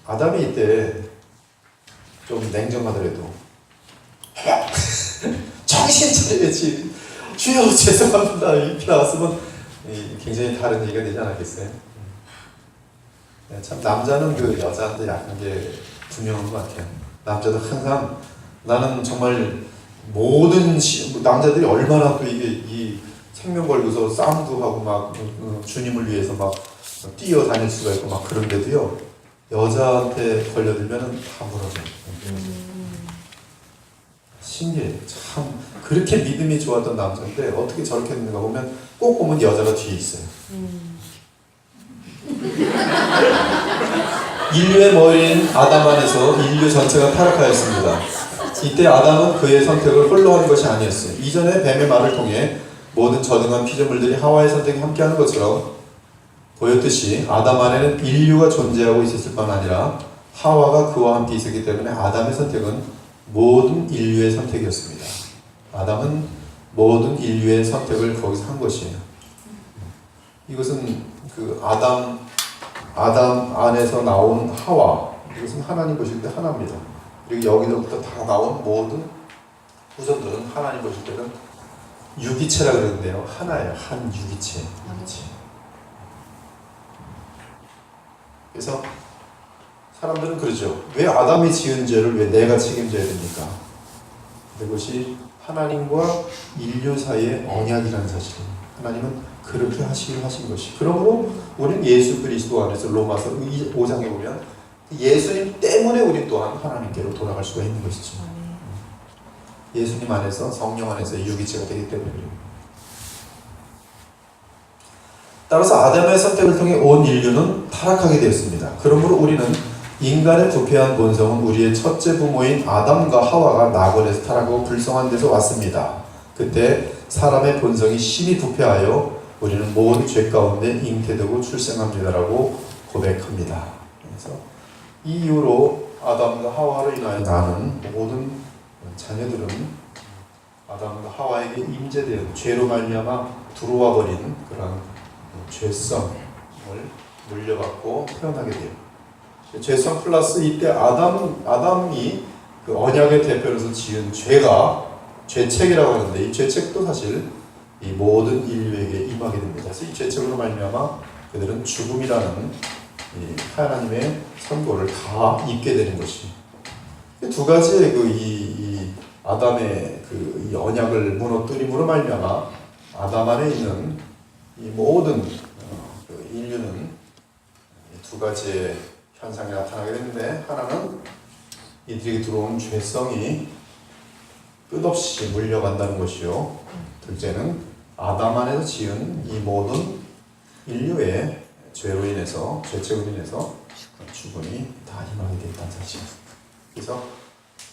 아담이 이때 좀 냉정하더라도 정신 차려야지 주여 죄송합니다 이렇게 나왔으면 굉장히 다른 얘기가 되지 않았겠어요? 참 남자는 그 여자한테 약한 게 분명한 것 같아요. 남자도 항상 나는 정말 모든 남자들이 얼마나 또 이게 이 생명 걸고서 싸움도 하고 막 주님을 위해서 막 뛰어다닐 수가 있고 막 그런데도요 여자한테 걸려들면은 다 무너져요. 신기해요. 참 그렇게 믿음이 좋았던 남자인데 어떻게 저렇게 됐는가 보면 꼭 보면 여자가 뒤에 있어요. 인류의 머리인 아담 안에서 인류 전체가 타락하였습니다. 이때 아담은 그의 선택을 홀로 한 것이 아니었어요. 이전에 뱀의 말을 통해 모든 저등한 피조물들이 하와의 선택에 함께하는 것처럼 보였듯이 아담 안에는 인류가 존재하고 있었을 뿐 아니라 하와가 그와 함께 있었기 때문에 아담의 선택은 모든 인류의 선택이었습니다. 아담은 모든 인류의 선택을 거기서 한 것이에요. 이것은 그 아담 안에서 나온 하와, 이것은 하나님 보실 때 하나입니다. 그리고 여기서부터 다 나온 모든 후손들은 하나님 보실 때는 유기체라 그러는데요. 하나예요. 한 유기체. 그래서 사람들은 그러죠. 왜 아담이 지은 죄를 왜 내가 책임져야 됩니까? 그것이 하나님과 인류 사이의 언약이라는 사실입니다. 하나님은 그렇게 하시기로 하신 것이. 그러므로 우리는 예수 그리스도 안에서 로마서 5장에 보면 예수님 때문에 우리 또한 하나님께로 돌아갈 수가 있는 것이죠. 예수님 안에서 성령 안에서 유기체가 되기 때문입니다. 따라서 아담의 선택을 통해 온 인류는 타락하게 되었습니다. 그러므로 우리는 인간의 부패한 본성은 우리의 첫째 부모인 아담과 하와가 낙원에서 타락하고 불성한 데서 왔습니다. 그때 사람의 본성이 심히 부패하여 우리는 모든 죄 가운데 잉태되고 출생합니다라고 고백합니다. 그래서 이 이후로 아담과 하와로 인하여 나는 모든 자녀들은 아담과 하와에게 임재되어 죄로 말미암아 들어와 버린 그런 죄성을 물려받고 태어나게 돼요. 죄성 플러스 이때 아담이 그 언약의 대표로서 지은 죄가 죄책이라고 하는데 이 죄책도 사실 이 모든 인류에게 임하게 됩니다. 그래서 이 죄책으로 말미암아 그들은 죽음이라는 이 하나님의 선고를 다 입게 되는 것이 두 가지의 이 아담의 이 언약을 무너뜨림으로 말미암아 아담 안에 있는 이 모든 그 인류는 두 가지의 현상이 나타나게 되는데, 하나는 이들에게 들어온 죄성이 끝없이 물려간다는 것이요, 둘째는 아담 안에서 지은 이 모든 인류의 죄로 인해서, 죄책으로 인해서 죽음이 다 임하게 되었다는 사실입니다. 그래서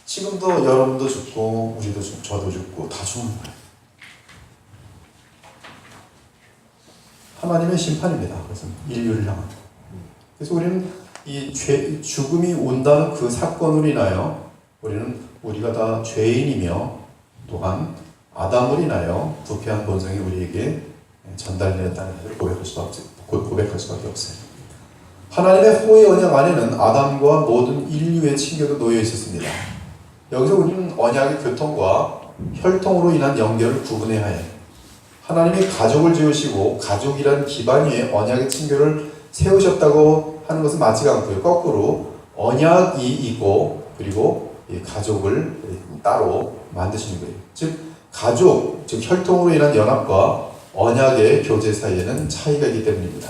지금도 여러분도 죽고 우리도 죽고 저도 죽고 다 죽는 거예요. 하나님의 심판입니다. 그래서 인류를 향한. 그래서 우리는 이 죽음이 온다는 그 사건으로 인하여 우리가 다 죄인이며, 또한 아담으로 인하여 부패한 본성이 우리에게 전달되었다는 것을 고백할 수밖에 없어요. 하나님의 호의 언약 안에는 아담과 모든 인류의 친교도 놓여 있었습니다. 여기서 우리는 언약의 교통과 혈통으로 인한 연결을 구분해야 해요. 하나님이 가족을 지으시고 가족이란 기반 위에 언약의 친교를 세우셨다고 하는 것은 맞지가 않고요. 거꾸로 언약이 있고 그리고 이 가족을 따로 만드시는 거예요. 즉 가족, 즉 혈통으로 인한 연합과 언약의 교제 사이에는 차이가 있기 때문입니다.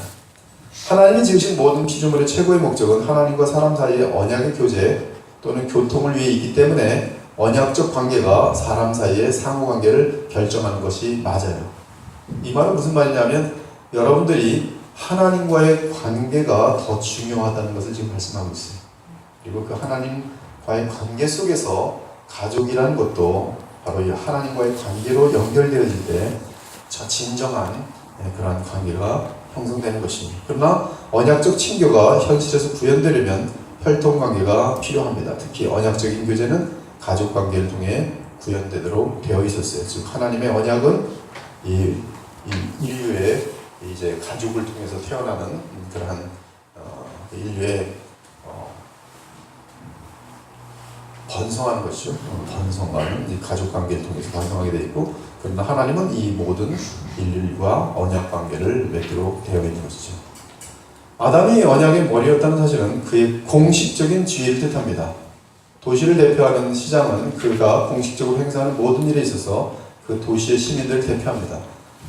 하나님이 지으신 모든 피조물의 최고의 목적은 하나님과 사람 사이의 언약의 교제 또는 교통을 위해 있기 때문에 언약적 관계가 사람 사이의 상호관계를 결정하는 것이 맞아요. 이 말은 무슨 말이냐면, 여러분들이 하나님과의 관계가 더 중요하다는 것을 지금 말씀하고 있어요. 그리고 그 하나님과의 관계 속에서 가족이라는 것도 바로 이 하나님과의 관계로 연결되어질 때 진정한 그러한 관계가 형성되는 것입니다. 그러나 언약적 친교가 현실에서 구현되려면 혈통 관계가 필요합니다. 특히 언약적인 교제는 가족 관계를 통해 구현되도록 되어 있었어요. 즉 하나님의 언약은 이 인류의 이제 가족을 통해서 태어나는 그러한 인류의 번성하는 것이죠. 번성하는 이 가족 관계를 통해서 번성하게 되어 있고, 그러나 하나님은 이 모든 인류와 언약 관계를 맺도록 되어 있는 것이죠. 아담이 언약의 머리였다는 사실은 그의 공식적인 지위를 뜻합니다. 도시를 대표하는 시장은 그가 공식적으로 행사하는 모든 일에 있어서 그 도시의 시민들을 대표합니다.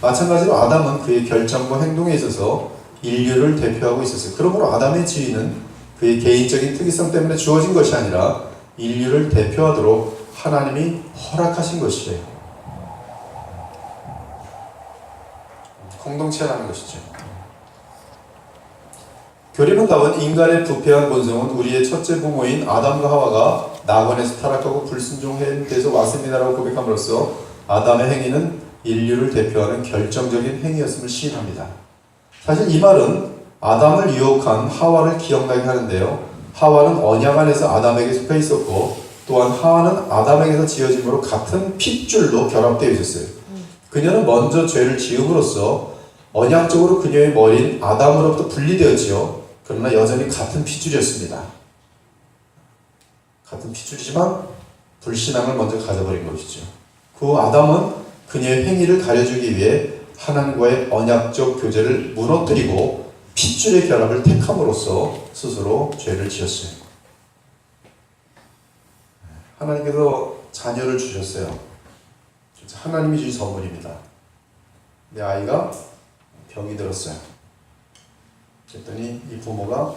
마찬가지로 아담은 그의 결정과 행동에 있어서 인류를 대표하고 있었어요. 그러므로 아담의 지위는 그의 개인적인 특이성 때문에 주어진 것이 아니라 인류를 대표하도록 하나님이 허락하신 것이에요. 공동체라는 것이죠. 교리론 답은 인간의 부패한 본성은 우리의 첫째 부모인 아담과 하와가 낙원에서 타락하고 불순종한 데서 왔습니다라고 고백함으로써 아담의 행위는 인류를 대표하는 결정적인 행위였음을 시인합니다. 사실 이 말은 아담을 유혹한 하와를 기억나게 하는데요. 하와는 언약 안에서 아담에게 속해 있었고, 또한 하와는 아담에게서 지어짐으로 같은 핏줄로 결합되어 있었어요. 그녀는 먼저 죄를 지음으로써 언약적으로 그녀의 머리인 아담으로부터 분리되었지요. 그러나 여전히 같은 핏줄이었습니다. 같은 핏줄이지만 불신앙을 먼저 가져버린 것이죠. 그 아담은 그녀의 행위를 가려주기 위해 하나님과의 언약적 교제를 무너뜨리고 핏줄의 결합을 택함으로써 스스로 죄를 지었어요. 하나님께서 자녀를 주셨어요. 하나님이 주신 선물입니다. 내 아이가 병이 들었어요. 그랬더니 이 부모가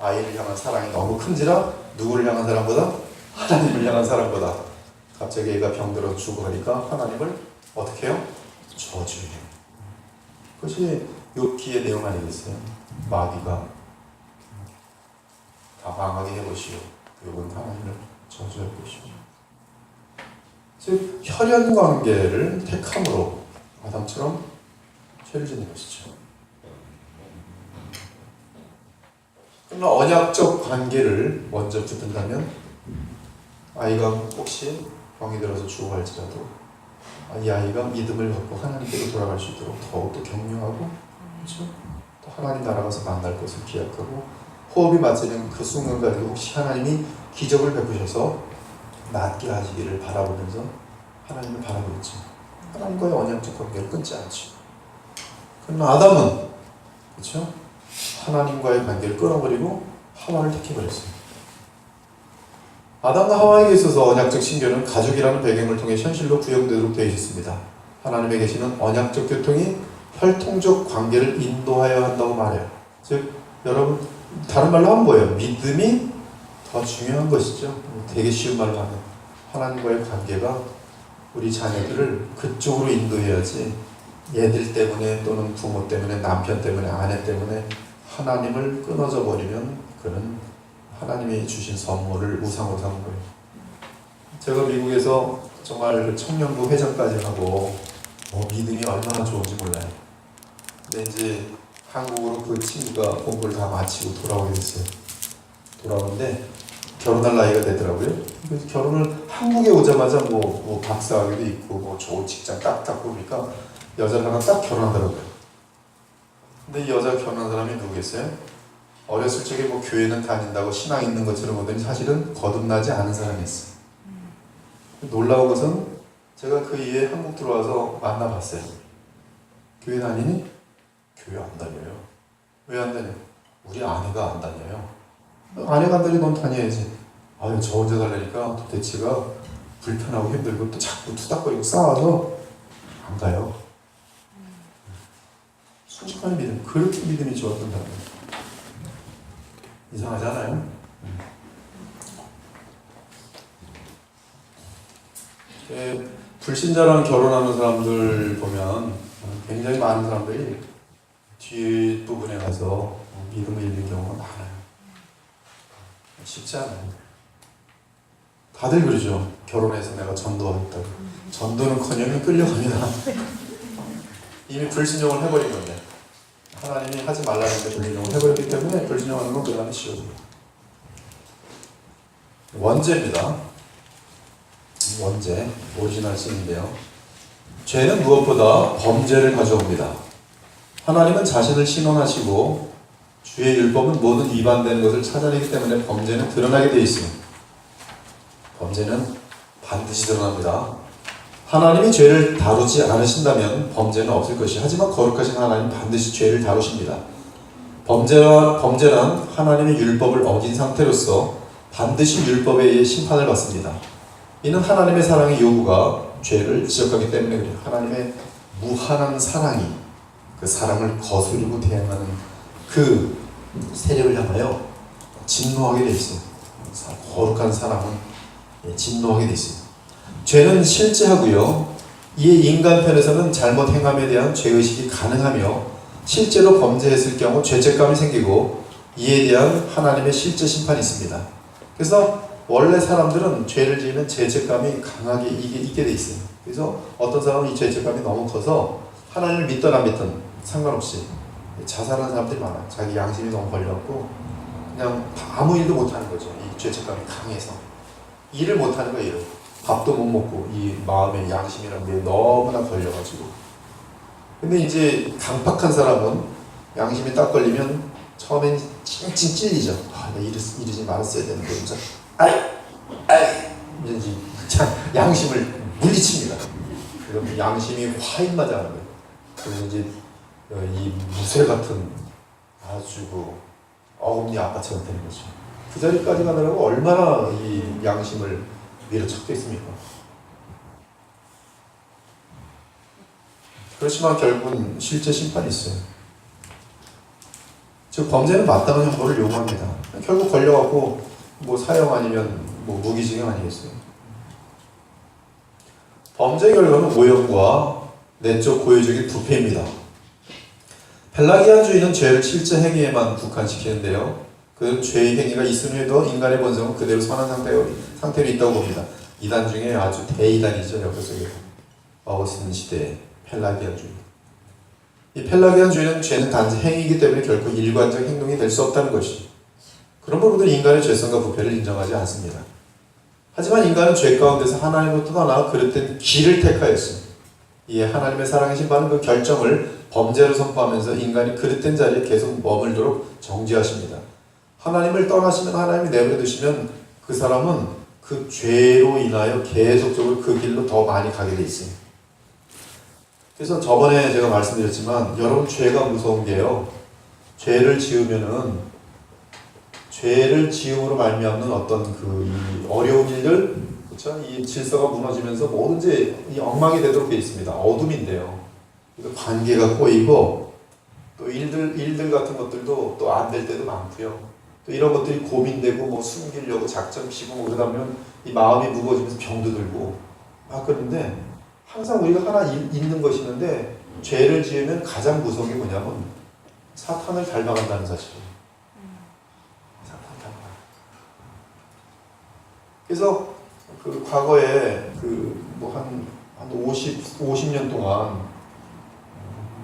아이를 향한 사랑이 너무 큰지라 누구를 향한 사랑보다? 하나님을 향한 사랑보다. 갑자기 애가 병들어서 죽어가니까 하나님을 어떻게 해요? 저주해요. 그것이 욥기의 내용 아니겠어요? 마귀가 다 망하게 해보시오. 욥은 하나님을 저주할 것이죠. 즉 혈연 관계를 택함으로 아담처럼 죄를 짓는 것이죠. 그러나 언약적 관계를 먼저 붙든다면 아이가 혹시 병이 들어서 죽어갈지라도 이 아이가 믿음을 갖고 하나님께로 돌아갈 수 있도록 더욱더 격려하고, 그렇죠? 또 하나님 나라 가서 만날 것을 기약하고, 호흡이 맞으는 그 순간까지 혹시 하나님이 기적을 베푸셔서 낫게 하시기를 바라보면서 하나님을 바라보겠죠. 하나님과의 언약적 관계를 끊지 않죠. 그러나 아담은 그렇죠? 하나님과의 관계를 끊어버리고 하와를 택해버렸어요. 아담과 하와에게 있어서 언약적 신교는 가족이라는 배경을 통해 현실로 구현되도록 되어 있습니다. 하나님의 계시는 언약적 교통이 혈통적 관계를 인도하여야 한다고 말해요. 즉 여러분 다른 말로 하면 뭐예요? 믿음이 더 중요한 것이죠. 되게 쉬운 말로 하면 하나님과의 관계가 우리 자녀들을 그쪽으로 인도해야지 얘들 때문에 또는 부모 때문에 남편 때문에 아내 때문에 하나님을 끊어져 버리면 그는 하나님이 주신 선물을 우상으로 삼은 거예요. 제가 미국에서 정말 청년부 회장까지 하고 믿음이 얼마나 좋은지 몰라요. 근데 이제 한국으로 그 친구가 공부를 다 마치고 돌아오게 됐어요. 돌아오는데 결혼할 나이가 되더라고요. 그래서 결혼을 한국에 오자마자 뭐 박사학위도 있고 뭐 좋은 직장 딱딱 보니까 여자를 하나 딱 결혼하더라고요. 근데 이 여자가 결혼한 사람이 누구겠어요? 어렸을 적에 뭐 교회는 다닌다고 신앙 있는 것처럼 보더니 사실은 거듭나지 않은 사람이었어요. 놀라운 것은 제가 그 이후에 한국 들어와서 만나봤어요. 교회 다니니? 교회 안 다녀요. 왜 안 다녀요? 우리 아내가 안 다녀요. 아내가 안 다니면 넌 다녀야지. 아유 저 혼자 살려니까 도대체가 불편하고 힘들고 또 자꾸 투닥거리고 싸워서 안 가요. 순식간에 믿음. 그렇게 믿음이 좋았던 사람이에요. 이상하잖아요. 불신자랑 결혼하는 사람들 보면 굉장히 많은 사람들이 뒷부분에 가서 믿음을 잃는 경우가 많아요. 쉽지 않아요. 다들 그러죠. 결혼해서 내가 전도하겠다고. 전도는커녕 끌려갑니다. 이미 불신종을 해버린 건데 하나님이 하지 말라는데 불신종을 해버렸기 때문에 불신종하는 건 그 다음에 쉬워져요. 원죄입니다. 원죄, 오리지널 신인데요. 죄는 무엇보다 범죄를 가져옵니다. 하나님은 자신을 신원하시고 주의 율법은 모든 위반된 것을 찾아내기 때문에 범죄는 드러나게 되어 있습니다. 범죄는 반드시 드러납니다. 하나님이 죄를 다루지 않으신다면 범죄는 없을 것이. 하지만 거룩하신 하나님 반드시 죄를 다루십니다. 범죄란 하나님의 율법을 어긴 상태로서 반드시 율법에 의해 심판을 받습니다. 이는 하나님의 사랑의 요구가 죄를 지적하기 때문에 그래요. 하나님의 무한한 사랑이 그 사랑을 거스르고 대항하는 그 세력을 향하여 진노하게 돼 있어요. 거룩한 사랑은 진노하게 돼 있어요. 죄는 실제하고요. 이에 인간 편에서는 잘못 행함에 대한 죄의식이 가능하며 실제로 범죄했을 경우 죄책감이 생기고 이에 대한 하나님의 실제 심판이 있습니다. 그래서 원래 사람들은 죄를 지으면 죄책감이 강하게 있게 돼 있어요. 그래서 어떤 사람은 이 죄책감이 너무 커서 하나님을 믿든 안 믿든 상관없이 자살하는 사람들이 많아요. 자기 양심이 너무 걸려갖고 그냥 아무 일도 못하는 거죠. 이 죄책감이 강해서 일을 못하는 거예요. 일을. 밥도 못 먹고 이 마음의 양심이라는 게 너무나 걸려가지고. 근데 이제 강팍한 사람은 양심이 딱 걸리면 처음엔 찡찡 찔리죠. 내가 이러지 말았어야 되는데 진짜 이제 참 양심을 물리칩니다. 그러면 양심이 화인마저 하는 거예요. 그래서 이제 이 무쇠 같은 아주 어금니 아빠처럼 되는 거죠. 그 자리까지 가느라고 얼마나 이 양심을 밀어쳤겠습니까? 그렇지만 결국은 실제 심판이 있어요. 즉 범죄는 마땅한 형벌을 요구합니다. 결국 걸려갖고 사형 아니면 무기징역 아니겠어요? 범죄 결과는 오염과 내적 고유적인 부패입니다. 펠라기안주의는 죄를 실제 행위에만 국한시키는데요. 그 죄의 행위가 있은 후에도 인간의 본성은 그대로 선한 상태로 있다고 봅니다. 이단 중에 아주 대이단이죠. 역사 속에 어거스틴 시대의 펠라기안주의. 이 펠라기안주의는 죄는 단지 행위이기 때문에 결코 일관적 행동이 될 수 없다는 것이죠. 그런 부분들은 인간의 죄성과 부패를 인정하지 않습니다. 하지만 인간은 죄 가운데서 하나님으로부터 떠나 그릇된 길을 택하였습니다. 이에 하나님의 사랑의 심판은 그 결정을 범죄로 선포하면서 인간이 그릇된 자리에 계속 머물도록 정죄하십니다. 하나님을 떠나시면 하나님이 내버려 두시면 그 사람은 그 죄로 인하여 계속적으로 그 길로 더 많이 가게 돼 있어요. 그래서 저번에 제가 말씀드렸지만 여러분 죄가 무서운 게요. 죄를 지으면은 죄를 지음으로 말미암는 어떤 이 어려운 일들, 그렇죠? 이 질서가 무너지면서 뭐든지 이 엉망이 되도록 되어 있습니다. 어둠인데요. 그래서 관계가 꼬이고 또 일들 같은 것들도 또 안 될 때도 많고요. 또 이런 것들이 고민되고 뭐 숨기려고 작전 피고 뭐 그러다 보면 이 마음이 무거워지면서 병도 들고 막 그런데 항상 우리가 하나 있는 것이 있는데 죄를 지으면 가장 무서운 게 뭐냐면 사탄을 닮아간다는 사실이에요. 사탄을 닮아간다. 그래서 그 과거에 그 뭐 한 50년 동안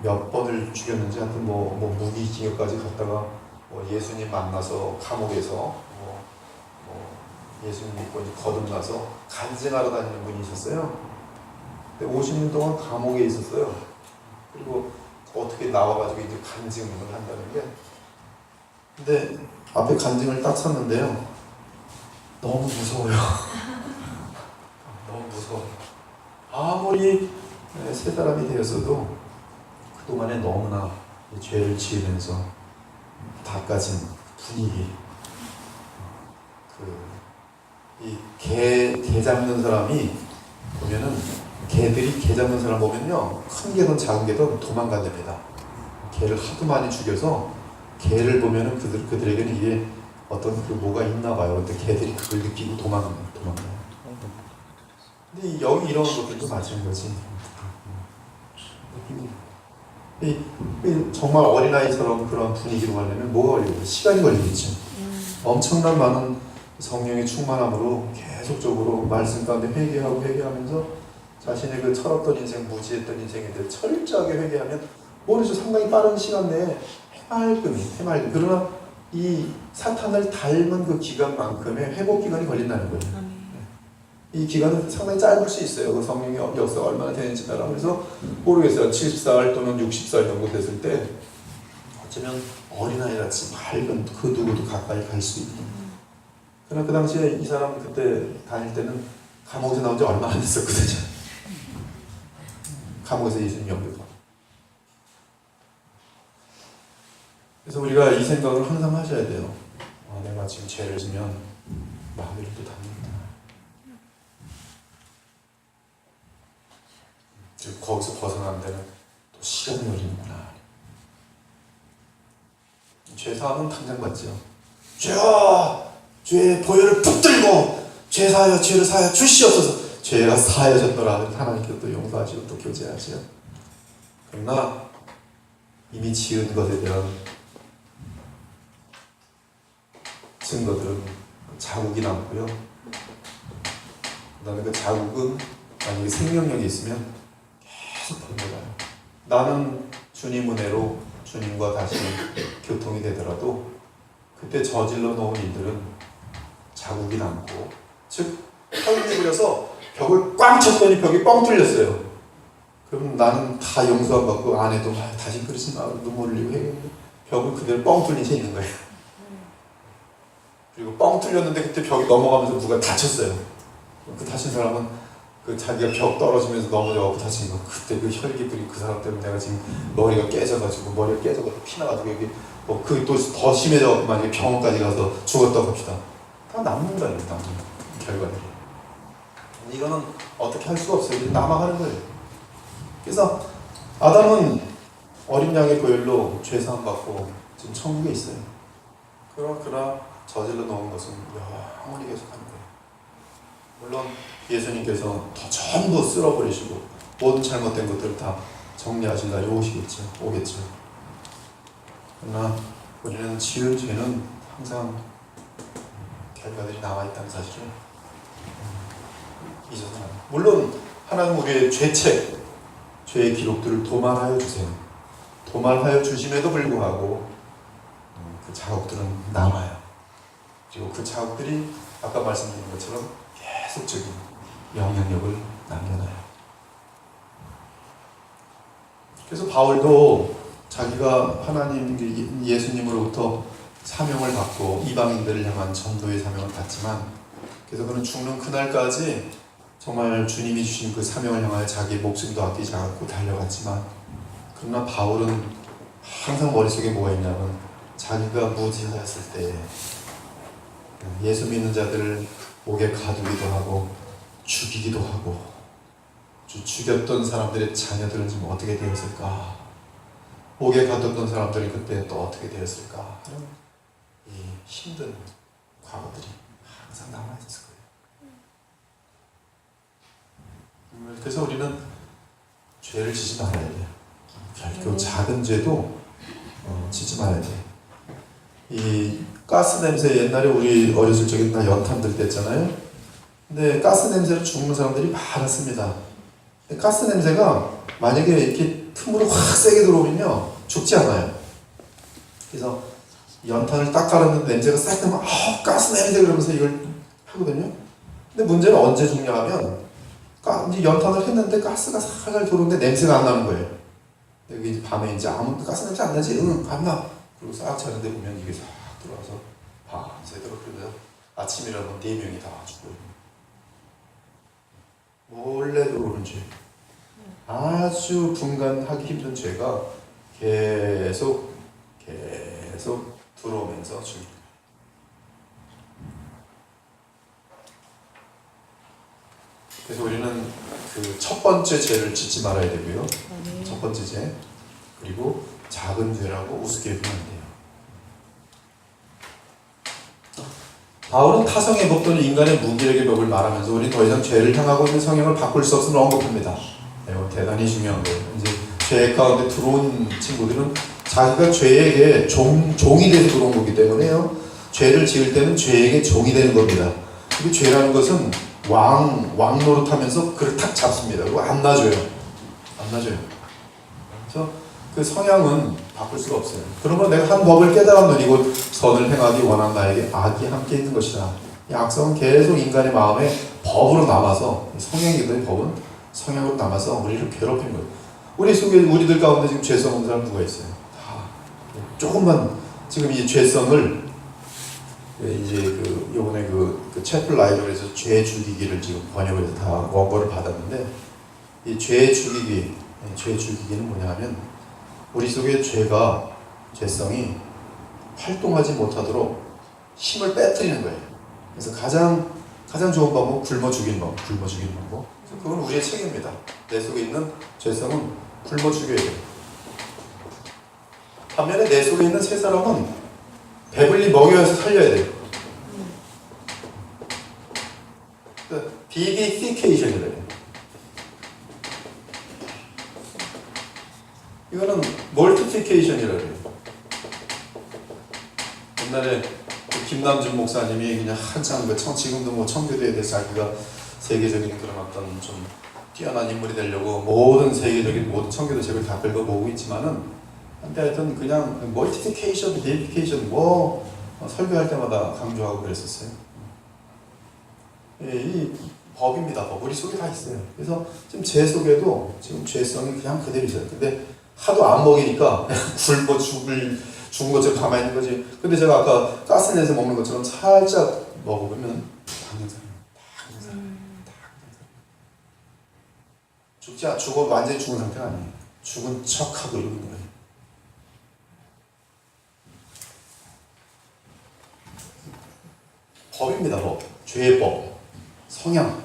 몇 번을 죽였는지 하여튼 뭐 무기징역까지 갔다가 뭐 예수님 만나서 감옥에서 뭐 예수님 믿고 이제 거듭나서 간증하러 다니는 분이 있었어요. 근데 50년 동안 감옥에 있었어요. 그리고 어떻게 나와가지고 이제 간증을 한다는 게. 근데 앞에 간증을 딱 섰는데요. 너무 무서워요. 너무 무서워요. 아무리 세 사람이 되었어도 그동안에 너무나 죄를 지으면서 닦아진 분위기. 이 개 잡는 사람이 보면은 개들이 개 잡는 사람 보면요 큰 개든 작은 개든 도망간답니다. 개를 하도 많이 죽여서 개를 보면은 그들에게는 이게 어떤 그 뭐가 있나 봐요. 근데 개들이 그걸 느끼고 도망가요. 근데 여기 이런 것들도 마찬가지. 정말 어린아이처럼 그런 분위기로 가려면 뭐가 걸리겠어요? 시간이 걸리겠죠. 엄청난 많은 성령의 충만함으로 계속적으로 말씀 가운데 회개하면서 자신의 그 철없던 인생, 무지했던 인생에 대해 철저하게 회개하면 모르죠. 상당히 빠른 시간 내에 해맑음. 그러나 이 사탄을 닮은 그 기간만큼의 회복 기간이 걸린다는 거예요. 이 기간은 상당히 짧을 수 있어요. 그 성령의 역사가 얼마나 되는지 따라. 그래서 모르겠어요. 70살 또는 60살 정도 됐을 때 어쩌면 어린아이같이 밝은 그 누구도 가까이 갈 수 있는. 그러나 그 당시에 이 사람 그때 다닐 때는 감옥에서 나온 지 얼마 안 됐었거든요. 감옥에서 예수님 연결. 그래서 우리가 이 생각을 항상 하셔야 돼요. 내가 지금 죄를 지면 마귀를 또 닮는다. 즉 거기서 벗어나는 데는 또 시간이 걸리는구나. 죄사함은 당장 받죠. 죄의 보혈을 붙들고 죄를 사하여 주시옵소서. 죄가 사하여졌노라. 하나님께서 또 용서하시고 또 교제하시오. 그러나 이미 지은 것에 대한 증거들은 자국이 남고요. 그 다음에 그 자국은 만약에 생명력이 있으면 계속 번져가요. 나는 주님 은혜로 주님과 다시 교통이 되더라도 그때 저질러 놓은 일들은 자국이 남고, 즉 혈이 그려서 벽을 꽝 쳤더니 벽이 뻥 뚫렸어요. 그럼 나는 다 용서 안 받고 안에도 다시 그러지 마 눈물 흘리고 해야겠는데 벽은 그대로 뻥 뚫린 채 있는 거예요. 그리고 뻥 뚫렸는데 그때 벽이 넘어가면서 누가 다쳤어요. 그 다친 사람은 그 자기가 벽 떨어지면서 넘어져갖고 다친 거. 그때 그 혈기 끓인 그 사람 때문에 내가 지금 머리가 깨져가지고 피나가지고 여기 그 또 더 심해져갖고 만약에 병원까지 가서 죽었다고 합시다. 다 남는다는 결과들이. 이거는 어떻게 할 수가 없어요. 남아가는 거예요. 그래서 아담은 어린 양의 보혈로 죄 사함 받고 지금 천국에 있어요. 그러나 저질러 놓은 것은 영원히 계속하는 거예요. 물론 예수님께서 더 전부 쓸어버리시고 모든 잘못된 것들을 다 정리하실 날이 오겠죠. 그러나 우리는 지은 죄는 항상 결과들이 남아있다는 사실을 잊어서는 안 돼요. 물론 하나님 우리의 죄의 기록들을 도말하여 주세요. 도말하여 주심에도 불구하고 그 자국들은 남아요. 그리고 그 자국들이 아까 말씀드린 것처럼 계속적인 영향력을 남겨놔요. 그래서 바울도 자기가 하나님 예수님으로부터 사명을 받고 이방인들을 향한 전도의 사명을 받지만, 그래서 그는 죽는 그날까지 정말 주님이 주신 그 사명을 향하여 자기의 목숨도 아끼지 않고 달려갔지만, 그러나 바울은 항상 머릿속에 뭐가 있냐면 자기가 무지하였을 때 예수 믿는 자들을 옥에 가두기도 하고 죽이기도 하고 죽였던 사람들의 자녀들은 지금 어떻게 되었을까? 옥에 가뒀던 사람들이 그때 또 어떻게 되었을까? 이 힘든 과거들이 항상 남아있을 거예요. 그래서 우리는 죄를 지지 말아야 돼요. 결코 작은 죄도 지지 말아야 돼요. 이 가스 냄새, 옛날에 우리 어렸을 적에 나 연탄 들 때 했잖아요. 근데 가스 냄새로 죽는 사람들이 많았습니다. 가스 냄새가 만약에 이렇게 틈으로 확 세게 들어오면요 죽지 않아요. 그래서 연탄을 딱 깔았는데 냄새가 싹 나면 가스 냄새 그러면서 이걸 하거든요. 근데 문제는 언제 죽냐 하면 이제 연탄을 했는데 가스가 살살 들어오는데 냄새가 안 나는 거예요. 여기 이제 밤에 이제 아무 가스 냄새 안 나지? 응, 안 나. 그리고 싹 자는데 보면 이게 싹 들어와서 밤새도록 그러면 아침이라면 4명이 다 죽고요. 몰래 들어오는 죄. 아주 분간하기 힘든 죄가 계속 들어오면서 죽입니다. 그래서 우리는 그 첫 번째 죄를 짓지 말아야 되고요. 첫 번째 죄. 그리고 작은 죄라고 우습게 보면 안 돼요. 바울은 타성의 법 또는 인간의 무기력의 법을 말하면서 우리는 더 이상 죄를 향하고 있는 성향을 바꿀 수 없음을 언급합니다. 이거 대단히 중요한 거예요. 이제 죄 가운데 들어온 친구들은 자기가 죄에게 종이 돼서 들어온 거기 때문에요. 죄를 지을 때는 죄에게 종이 되는 겁니다. 이 죄라는 것은 왕 노릇하면서 그를 탁 잡습니다. 그리고 안 놔줘요. 그래서 그 성향은 바꿀 수가 없어요. 그러면 내가 한 법을 깨달았는 이곳 선을 행하기 원한 나에게 악이 함께 있는 것이다. 이 악성은 계속 인간의 마음에 법으로 남아서 성향이든 법은 성향으로 남아서 우리를 괴롭히는 거예요. 우리 속에 우리들 가운데 지금 죄성 없는 사람 누가 있어요? 다 조금만 지금 이 죄성을 이제 요번에 그 채플 라이브러리에서 죄 죽이기를 지금 번역을 해서 다 원고를 받았는데 이 죄 죽이기는 뭐냐면 우리 속의 죄성이 활동하지 못하도록 힘을 빼뜨리는 거예요. 그래서 가장 좋은 방법은 굶어 죽이는 방법. 그래서 그건 우리의 책임입니다. 내 속에 있는 죄성은 굶어 죽여야 돼요. 반면에 내 속에 있는 새 사람은 배불리 먹여서 살려야 돼요. 비비피케이션이래요. 이거는 멀티피케이션이라고 해요. 옛날에 김남준 목사님이 그냥 한창 지금도 뭐 청교도에 대해서 자기가 세계적인 그런 어떤 좀 뛰어난 인물이 되려고 모든 청교도 책을 다 긁어보고 있지만은 근데 하여튼 그냥 멀티피케이션, 데이피케이션 설교할 때마다 강조하고 그랬었어요. 이 법입니다. 법. 우리 속에 다 있어요. 그래서 지금 제 속에도 지금 죄성이 그냥 그대로 있어요. 근데 하도 안 먹이니까 굶어 죽은 것처럼 가만히 있는 거지. 근데 제가 아까 가스 내서 먹는 것처럼 살짝 먹어보면 다 그냥 죽어 완전히 죽은 상태가 아니에요. 죽은 척하고 이러는 거예요. 법입니다. 법. 죄의 법. 성향.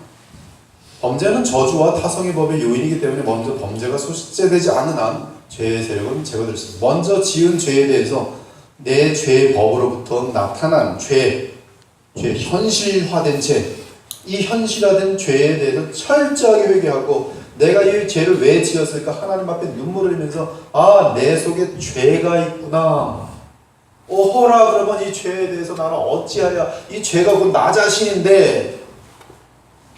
범죄는 저주와 타성의 법의 요인이기 때문에 먼저 범죄가 소실제되지 않는 한 죄의 세력은 제거될 수 있습니다. 먼저 지은 죄에 대해서 내 죄의 법으로부터 나타난 죄, 현실화된 죄, 이 현실화된 죄에 대해서 철저하게 회개하고 내가 이 죄를 왜 지었을까 하나님 앞에 눈물을 흘리면서 내 속에 죄가 있구나. 오호라 그러면 이 죄에 대해서 나는 어찌하랴. 이 죄가 곧 나 자신인데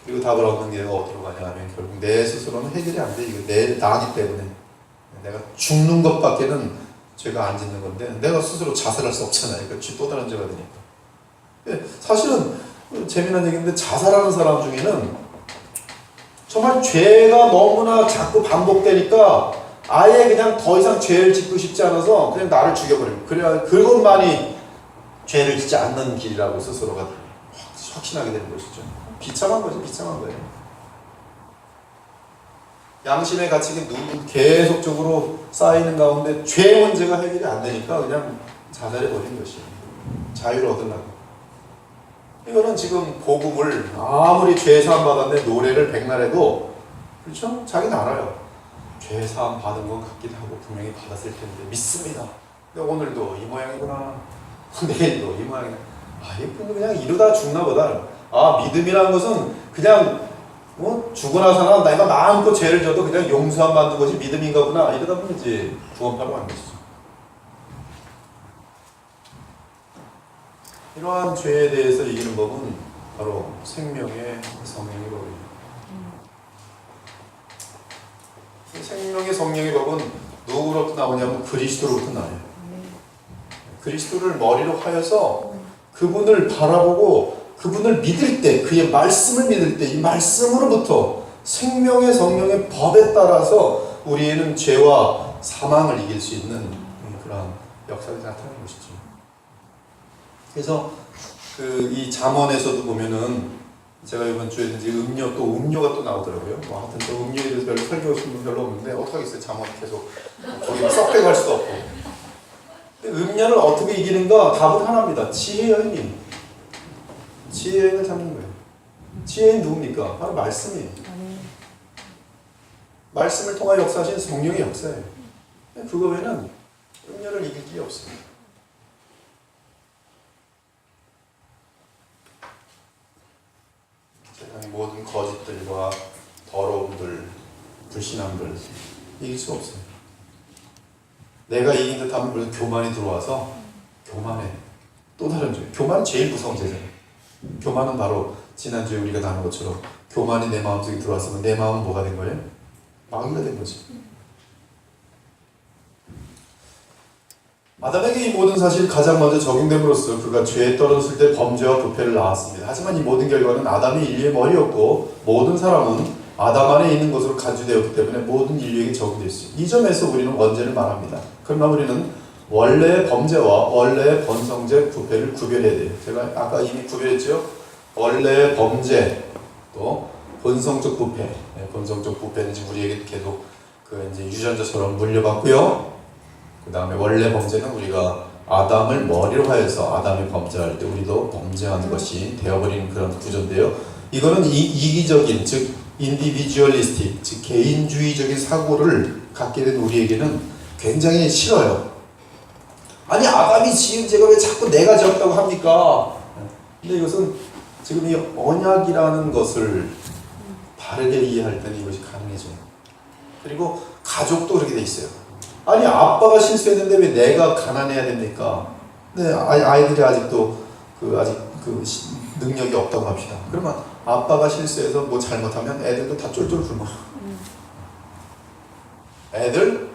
그리고 답을 얻는 게 어디로 가냐 하면 결국 내 스스로는 해결이 안 돼. 이거 나기 때문에 내가 죽는 것밖에는 죄가 안 짓는 건데 내가 스스로 자살할 수 없잖아요. 그러니까 또 다른 죄가 되니까. 사실은 재미난 얘기인데 자살하는 사람 중에는 정말 죄가 너무나 자꾸 반복되니까 아예 그냥 더 이상 죄를 짓고 싶지 않아서 그냥 나를 죽여버립니다. 그래야 그것만이 죄를 짓지 않는 길이라고 스스로가 확신하게 되는 것이죠. 비참한 거죠. 비참한 거예요. 양심의 가치가 계속적으로 쌓이는 가운데 죄 문제가 해결이 안 되니까 그냥 자살해 버린 것이에요. 자유를 얻으려고. 이거는 지금 복음을 아무리 죄 사함 받았는데 노래를 백날 해도 그렇죠? 자기는 알아요. 죄 사함 받은 건 같기도 하고 분명히 받았을 텐데 믿습니다. 근데 오늘도 이 모양이구나. 내일도 이 모양이구나. 아, 이분 그냥 이러다 죽나 보다. 아, 믿음이라는 것은 그냥 죽고 나서나 내가 마음껏 죄를 져도 그냥 용서함 받는 것이 믿음인가 보나. 이러다 보면 이제 구원파로 가는 것이죠. 이러한 죄에 대해서 이기는 법은 바로 생명의 성령의 법입니다. 생명의 성령의 법은 누구로부터 나오냐면 그리스도로부터 나와요. 그리스도를 머리로 하여서 그분을 바라보고 그분을 믿을 때, 그의 말씀을 믿을 때 이 말씀으로부터 생명의 성령의 법에 따라서 우리에는 죄와 사망을 이길 수 있는 그런 역사가 나타나는 것이죠. 그래서 이 잠언에서도 보면은 제가 이번 주에 이제 음료가 또 나오더라고요. 뭐 하여튼 또 음료에 대해서 별로 설교하신 분 별로 없는데 어떡하겠어요. 잠언 계속 거기 썩게 갈 수도 없고. 음료를 어떻게 이기는가? 답은 하나입니다. 지혜의 여인이. 지혜의 여인을 잡는 거예요. 지혜인 누굽니까? 바로 말씀이에요. 말씀을 통하여 역사하신 성령의 역사예요. 그거 외에는 음료를 이길 길이 없어요. 세상의 모든 거짓들과 더러움들, 불신함들 이길 수 없어요. 내가 이긴 듯하면 그래서 교만이 들어와서 교만해. 또 다른 죄. 교만은 제일 무서운 죄잖아요. 교만은 바로 지난주에 우리가 나눈 것처럼 교만이 내 마음속에 들어왔으면 내 마음은 뭐가 된 거예요? 마귀가 된 거지. 아담에게 이 모든 사실이 가장 먼저 적용됨으로써 그가 죄에 떨어졌을 때 범죄와 부패를 낳았습니다. 하지만 이 모든 결과는 아담이 인류의 머리였고 모든 사람은 아담 안에 있는 것으로 간주되었기 때문에 모든 인류에게 적용되어 있어요. 이 점에서 우리는 원죄를 말합니다. 그러나 우리는 원래의 범죄와 원래의 번성죄, 부패를 구별해야 돼요. 제가 아까 이미 구별했죠. 원래의 범죄, 또 본성적 부패. 본성적 부패는 지금 우리에게 계속 이제 유전자처럼 물려받고요. 그 다음에 원래 범죄는 우리가 아담을 머리로 하여서 아담이 범죄할 때 우리도 범죄하는 것이 되어버리는 그런 구조인데요. 이거는 이기적인, 즉 인디비주얼리스틱, 즉 개인주의적인 사고를 갖게 된 우리에게는 굉장히 싫어요. 아니 아담이 지은 죄가 왜 자꾸 내가 지었다고 합니까? 근데 이것은 지금 이 언약이라는 것을 바르게 이해할 때는 이것이 가능해져요. 그리고 가족도 그렇게 돼 있어요. 아니 아빠가 실수했는데 왜 내가 가난해야 됩니까? 네, 아이들이 아직도 능력이 없다고 합시다. 그러면 아빠가 실수해서 뭐 잘못하면 애들도 다 쫄쫄 굶어. 애들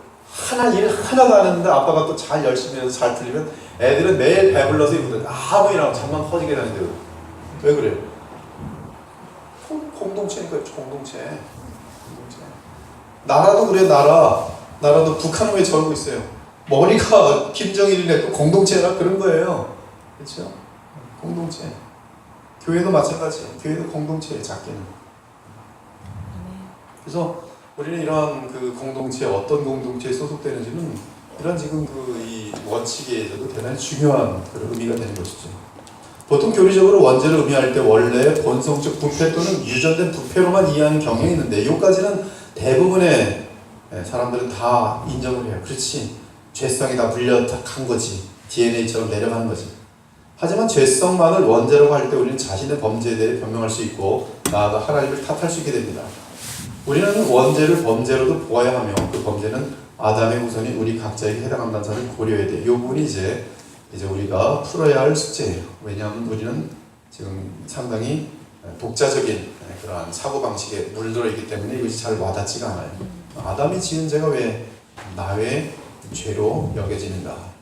일 하나도 안 했는데 아빠가 또 잘 열심히 해서 잘 풀리면 애들은 매일 배불러서 이거든. 아무 일 안 하고 잠만 퍼지게 되는데요. 왜 그래요? 공동체니까 공동체. 나라도 그래. 나라도 북한은 왜 저러고 있어요? 머리가 김정일이네. 또 공동체라 그런 거예요. 그렇죠? 공동체. 교회도 마찬가지예요. 교회도 공동체예요. 작게는. 그래서 우리는 이러한 공동체, 어떤 공동체에 소속되는지는 이런 지금 이 원칙에서도 대단히 중요한 그런 의미가 되는 것이죠. 보통 교리적으로 원죄를 의미할 때 원래 본성적 부패 또는 유전된 부패로만 이해하는 경향이 있는데 여기까지는 대부분의 사람들은 다 인정을 해요. 그렇지. 죄성이 다 물려간 거지. DNA처럼 내려가는 거지. 하지만 죄성만을 원죄라고 할 때 우리는 자신의 범죄에 대해 변명할 수 있고 나아가 하나님을 탓할 수 있게 됩니다. 우리는 원죄를 범죄로도 보아야 하며 그 범죄는 아담의 후손이 우리 각자에게 해당한다는 점을 고려해야 돼요. 이 부분이 이제 우리가 풀어야 할 숙제예요. 왜냐하면 우리는 지금 상당히 독자적인 그러한 사고방식에 물들어 있기 때문에 이것이 잘 와닿지가 않아요. 아담이 지은 죄가 왜 나의 죄로 여겨지는가?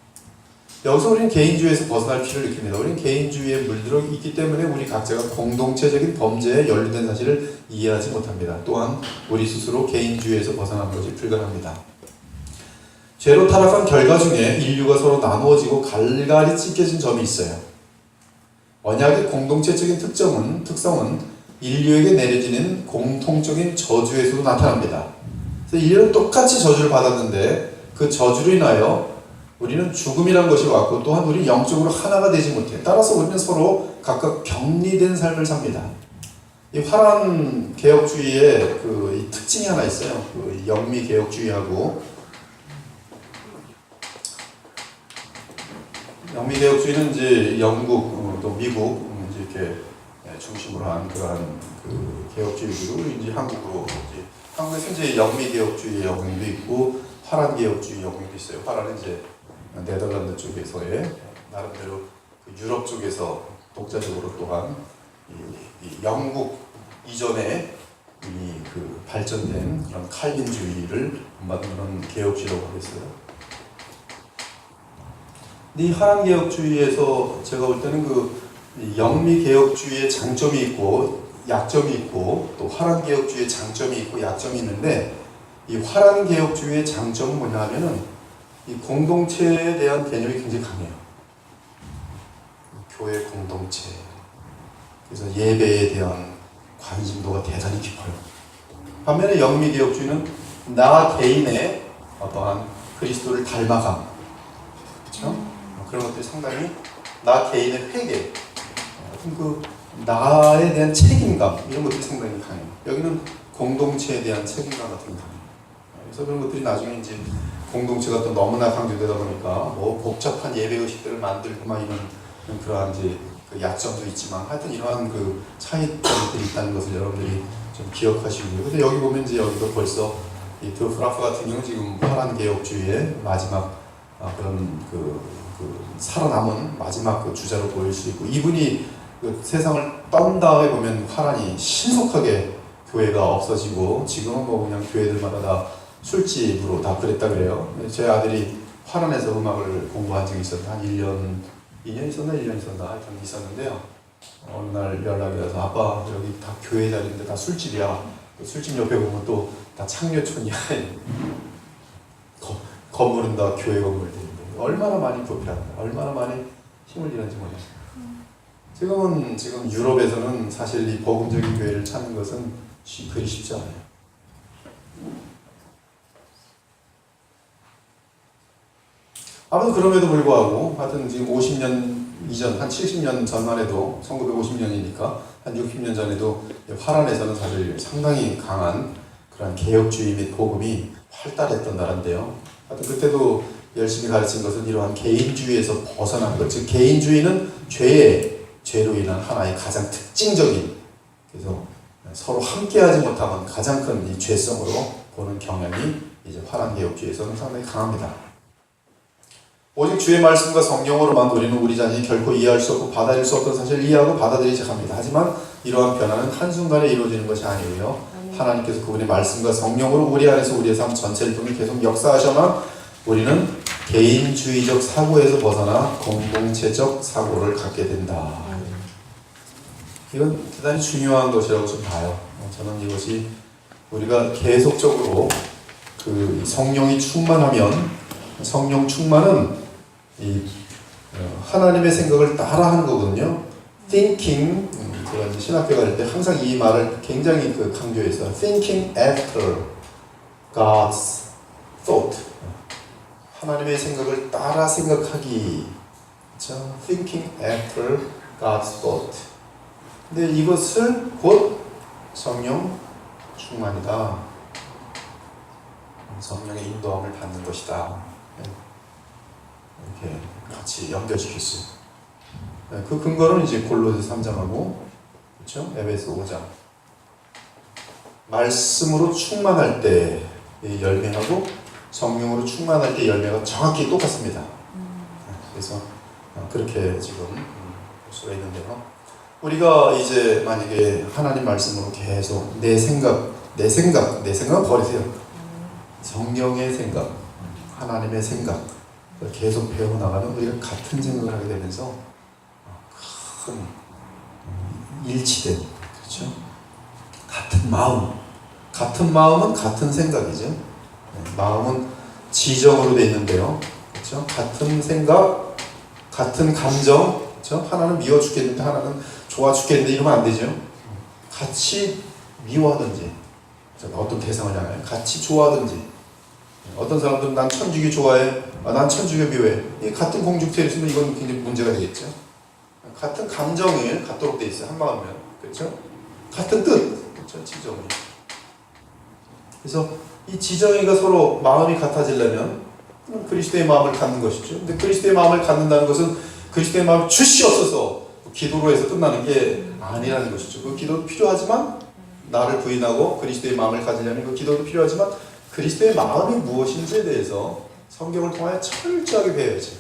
여기서 우리는 개인주의에서 벗어날 필요를 느낍니다. 우리는 개인주의에 물들어 있기 때문에 우리 각자가 공동체적인 범죄에 연루된 사실을 이해하지 못합니다. 또한 우리 스스로 개인주의에서 벗어나는 것이 불가능합니다. 죄로 타락한 결과 중에 인류가 서로 나누어지고 갈갈이 찢겨진 점이 있어요. 언약의 공동체적인 특성은 인류에게 내려지는 공통적인 저주에서도 나타납니다. 그래서 인류는 똑같이 저주를 받았는데 그 저주로 인하여 우리는 죽음이란 것이 왔고 또한 우리 영적으로 하나가 되지 못해. 따라서 우리는 서로 각각 격리된 삶을 삽니다. 이 화란 개혁주의의 이 특징이 하나 있어요. 그 영미 개혁주의하고 영미 개혁주의는 이제 영국 또 미국 이제 이렇게 중심으로 한 그러한 그 개혁주의로 이제 한국으로 이제 한국에서 이제 영미 개혁주의 영향도 있고 화란 개혁주의 영향도 있어요. 화란은 이제 네덜란드 쪽에서의 나름대로 그 유럽 쪽에서 독자적으로 또한 이 영국 이전에 이미 그 발전된 그런 칼빈주의를 만드는 개혁주의라고 하겠어요. 근데 이 화란 개혁주의에서 제가 볼 때는 그 영미 개혁주의의 장점이 있고 약점이 있고 또 화란 개혁주의의 장점이 있고 약점이 있는데 이 화란 개혁주의의 장점은 뭐냐 하면은 이 공동체에 대한 개념이 굉장히 강해요. 교회 공동체. 그래서 예배에 대한 관심도가 대단히 깊어요. 반면에 영미개혁주의는 나 개인의 어떠한 그리스도를 닮아감. 그렇죠? 그런 것들이 상당히 나 개인의 회개. 그 나에 대한 책임감 이런 것들이 상당히 강해요. 여기는 공동체에 대한 책임감 같은 게 강해요. 그래서 그런 것들이 나중에 이제 공동체가 또 너무나 강조되다 보니까 뭐 복잡한 예배 의식들을 만들고 막 이런 그러한 이제 그 약점도 있지만 하여튼 이러한 그 차이점들이 있다는 것을 여러분들이 좀 기억하시고요. 근데 여기 보면 이제 여기도 벌써 이 드프라프 같은 경우는 지금 화란 개혁주의의 마지막 그런 그 살아남은 마지막 그 주자로 보일 수 있고 이분이 그 세상을 떤 다음에 보면 화란이 신속하게 교회가 없어지고 지금은 뭐 그냥 교회들마다 다 술집으로 다 그랬다 그래요. 제 아들이 화란에서 음악을 공부한 적이 있었는데 한 1년, 2년 있었나 1년 있었나 하여튼 있었는데요. 어느 날 연락이 와서 아빠 여기 다 교회 자리인데 다 술집이야. 술집 옆에 보면 또 다 창녀촌이야. 건물은 다 교회 건물들인데 얼마나 많이 부패한다. 얼마나 많이 힘을 잃었는지 모르겠어요. 지금 유럽에서는 사실 이 복음적인 교회를 찾는 것은 그리 쉽지 않아요. 아무튼 그럼에도 불구하고 하여튼 지금 50년 이전 한 70년 전만 해도 1950년이니까 한 60년 전에도 화란에서는 사실 상당히 강한 그런 개혁주의 및 복음이 활달했던 나라인데요. 하여튼 그때도 열심히 가르친 것은 이러한 개인주의에서 벗어난 것, 즉 개인주의는 죄로 인한 하나의 가장 특징적인 그래서 서로 함께하지 못하면 가장 큰 이 죄성으로 보는 경향이 이제 화란 개혁주의에서는 상당히 강합니다. 오직 주의 말씀과 성령으로만 우리는 우리 자신이 결코 이해할 수 없고 받아들일 수 없던 사실을 이해하고 받아들이지 합니다. 하지만 이러한 변화는 한순간에 이루어지는 것이 아니고요. 하나님께서 그분의 말씀과 성령으로 우리 안에서 우리의 삶 전체를 통해 계속 역사하셔만 우리는 개인주의적 사고에서 벗어나 공동체적 사고를 갖게 된다. 이건 대단히 중요한 것이라고 좀 봐요. 저는 이것이 우리가 계속적으로 그 성령이 충만하면 성령 충만은 이 하나님의 생각을 따라하는 거거든요. Thinking, 제가 이제 신학교 갈 때 항상 이 말을 굉장히 강조해서 Thinking after God's thought. 하나님의 생각을 따라 생각하기. 그렇죠? Thinking after God's thought. 근데 이것을 곧 성령 충만이다. 성령의 인도함을 받는 것이다. 이렇게 같이 연결시킬 수 있어요. 그 근거는 이제 골로새 3장하고 그렇죠? 에베소 5장. 말씀으로 충만할 때 열매하고 성령으로 충만할 때 열매가 정확히 똑같습니다. 그래서 그렇게 지금 볼 수가 있는데요. 우리가 이제 만약에 하나님 말씀으로 계속 내 생각은 버리세요. 성령의 생각, 하나님의 생각 계속 배워나가면 우리가 같은 생각을 하게 되면서 큰 일치된, 그렇죠? 같은 마음은 같은 생각이죠. 마음은 지정으로 되어 있는데요, 그렇죠? 같은 생각, 같은 감정, 그렇죠? 하나는 미워 죽겠는데 하나는 좋아 죽겠는데 이러면 안 되죠. 같이 미워하든지 어떤 대상을 향해 같이 좋아하든지, 어떤 사람들은 난 천주교 좋아해, 난 천주교 미워해. 이 같은 공중체에 있으면 이건 굉장히 문제가 되겠죠. 같은 감정이 같도록 돼 있어요. 한 마음이면. 그렇죠? 같은 뜻. 그렇죠? 지정이. 그래서 이 지정이가 서로 마음이 같아지려면 그리스도의 마음을 갖는 것이죠. 근데 그리스도의 마음을 갖는다는 것은 그리스도의 마음이 주시옵소서 기도로 해서 끝나는 게 아니라는 것이죠. 그 기도도 필요하지만, 나를 부인하고 그리스도의 마음을 가지려면 그 기도도 필요하지만, 그리스도의 마음이 무엇인지에 대해서 성경을 통하여 철저하게 배워야죠.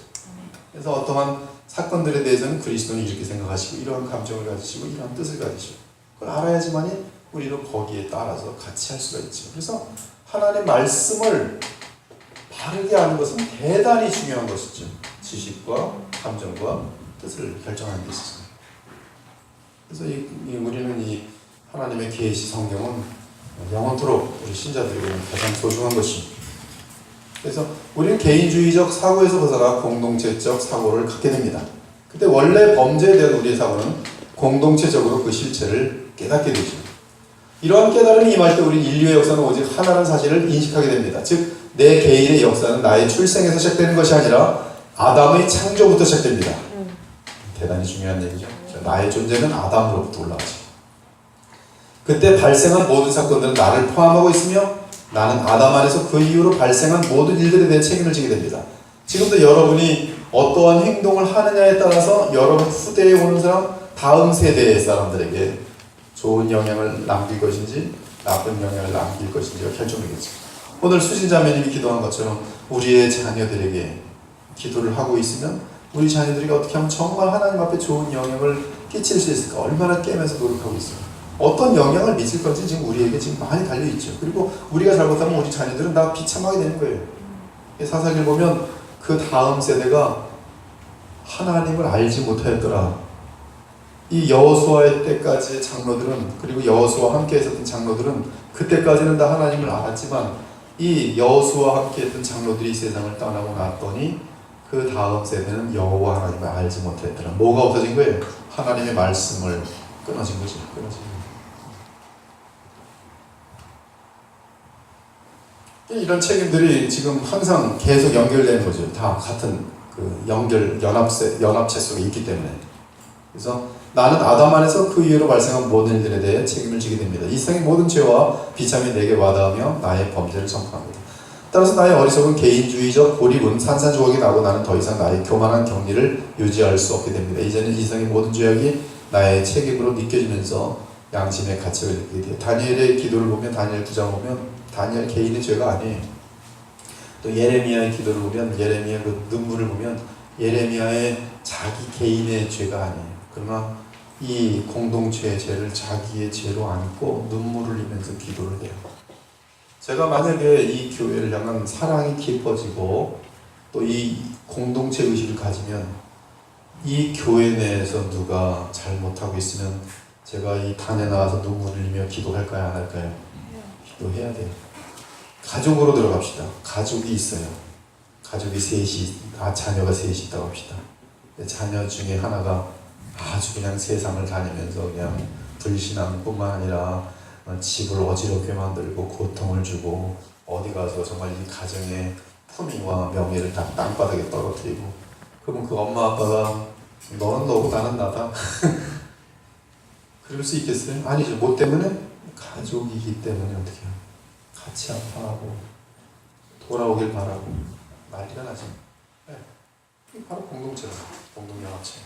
그래서 어떠한 사건들에 대해서는 그리스도는 이렇게 생각하시고 이러한 감정을 가지시고 이러한 뜻을 가지시고, 그걸 알아야지만이 우리는 거기에 따라서 같이 할 수가 있죠. 그래서 하나님의 말씀을 바르게 아는 것은 대단히 중요한 것이죠. 지식과 감정과 뜻을 결정하는 데 있어요. 그래서 우리는 이 하나님의 계시 성경은 영원토록 우리 신자들에게는 가장 소중한 것입니다. 그래서 우리는 개인주의적 사고에서 벗어나 공동체적 사고를 갖게 됩니다. 그때 원래 범죄에 대한 우리의 사고는 공동체적으로 그 실체를 깨닫게 되죠. 이러한 깨달음이 임할 때 우리 인류의 역사는 오직 하나라는 사실을 인식하게 됩니다. 즉, 내 개인의 역사는 나의 출생에서 시작되는 것이 아니라 아담의 창조부터 시작됩니다. 대단히 중요한 얘기죠. 나의 존재는 아담으로부터 올라가죠. 그때 발생한 모든 사건들은 나를 포함하고 있으며 나는 아담 안에서 그 이후로 발생한 모든 일들에 대해 책임을 지게 됩니다. 지금도 여러분이 어떠한 행동을 하느냐에 따라서 여러분 후대에 오는 사람, 다음 세대의 사람들에게 좋은 영향을 남길 것인지 나쁜 영향을 남길 것인지가 결정되겠죠. 오늘 수진자매님이 기도한 것처럼 우리의 자녀들에게 기도를 하고 있으면 우리 자녀들이 어떻게 하면 정말 하나님 앞에 좋은 영향을 끼칠 수 있을까? 얼마나 깨면서 노력하고 있어요. 어떤 영향을 미칠 건지 지금 우리에게 지금 많이 달려있죠. 그리고 우리가 잘못하면 우리 자녀들은 다 비참하게 되는 거예요. 사사기를 보면 그 다음 세대가 하나님을 알지 못하였더라. 이 여호수아의 때까지의 장로들은, 그리고 여호수아와 함께 있었던 장로들은 그때까지는 다 하나님을 알았지만 이 여호수아와 함께 했던 장로들이 이 세상을 떠나고 났더니 그 다음 세대는 여호와 하나님을 알지 못했더라. 뭐가 없어진 거예요? 하나님의 말씀을 끊어진 거죠. 끊어진 거예요. 이런 책임들이 지금 항상 계속 연결되는 거죠. 다 같은 그 연합체 속에 있기 때문에. 그래서 나는 아담 안에서 그 이후로 발생한 모든 일들에 대해 책임을 지게 됩니다. 이 세상의 모든 죄와 비참이 내게 와닿으며 나의 범죄를 선포합니다. 따라서 나의 어리석은 개인주의적 고립은 산산조각이 나고 나는 더 이상 나의 교만한 경리를 유지할 수 없게 됩니다. 이제는 이 세상의 모든 죄악이 나의 책임으로 느껴지면서 양심의 가책을 느끼게 돼요. 다니엘의 기도를 보면, 다니엘 9장 보면 다니엘 개인의 죄가 아니에요. 또 예레미야의 기도를 보면, 예레미야 그 눈물을 보면 예레미야의 자기 개인의 죄가 아니에요. 그러나 이 공동체의 죄를 자기의 죄로 안고 눈물을 흘리면서 기도를 해요. 제가 만약에 이 교회를 향한 사랑이 깊어지고 또 이 공동체 의식을 가지면 이 교회 내에서 누가 잘못하고 있으면 제가 이 단에 나와서 눈물을 흘리며 기도할까요? 안 할까요? 기도해야 돼요. 가족으로 들어갑시다. 가족이 있어요. 가족이 셋이, 자녀가 셋이 있다고 합시다. 자녀 중에 하나가 아주 그냥 세상을 다니면서 그냥 불신앙뿐만 아니라 집을 어지럽게 만들고 고통을 주고 어디 가서 정말 이 가정의 품위와 명예를 다 땅바닥에 떨어뜨리고, 그러면 그 엄마 아빠가 너는 너고 나는 나다 그럴 수 있겠어요? 아니죠. 뭐 때문에? 가족이기 때문에 어떻게 해요? 같이 아파하고 돌아오길 바라고 난리가 나죠. 네. 이게 바로 공동체다. 공동연합체.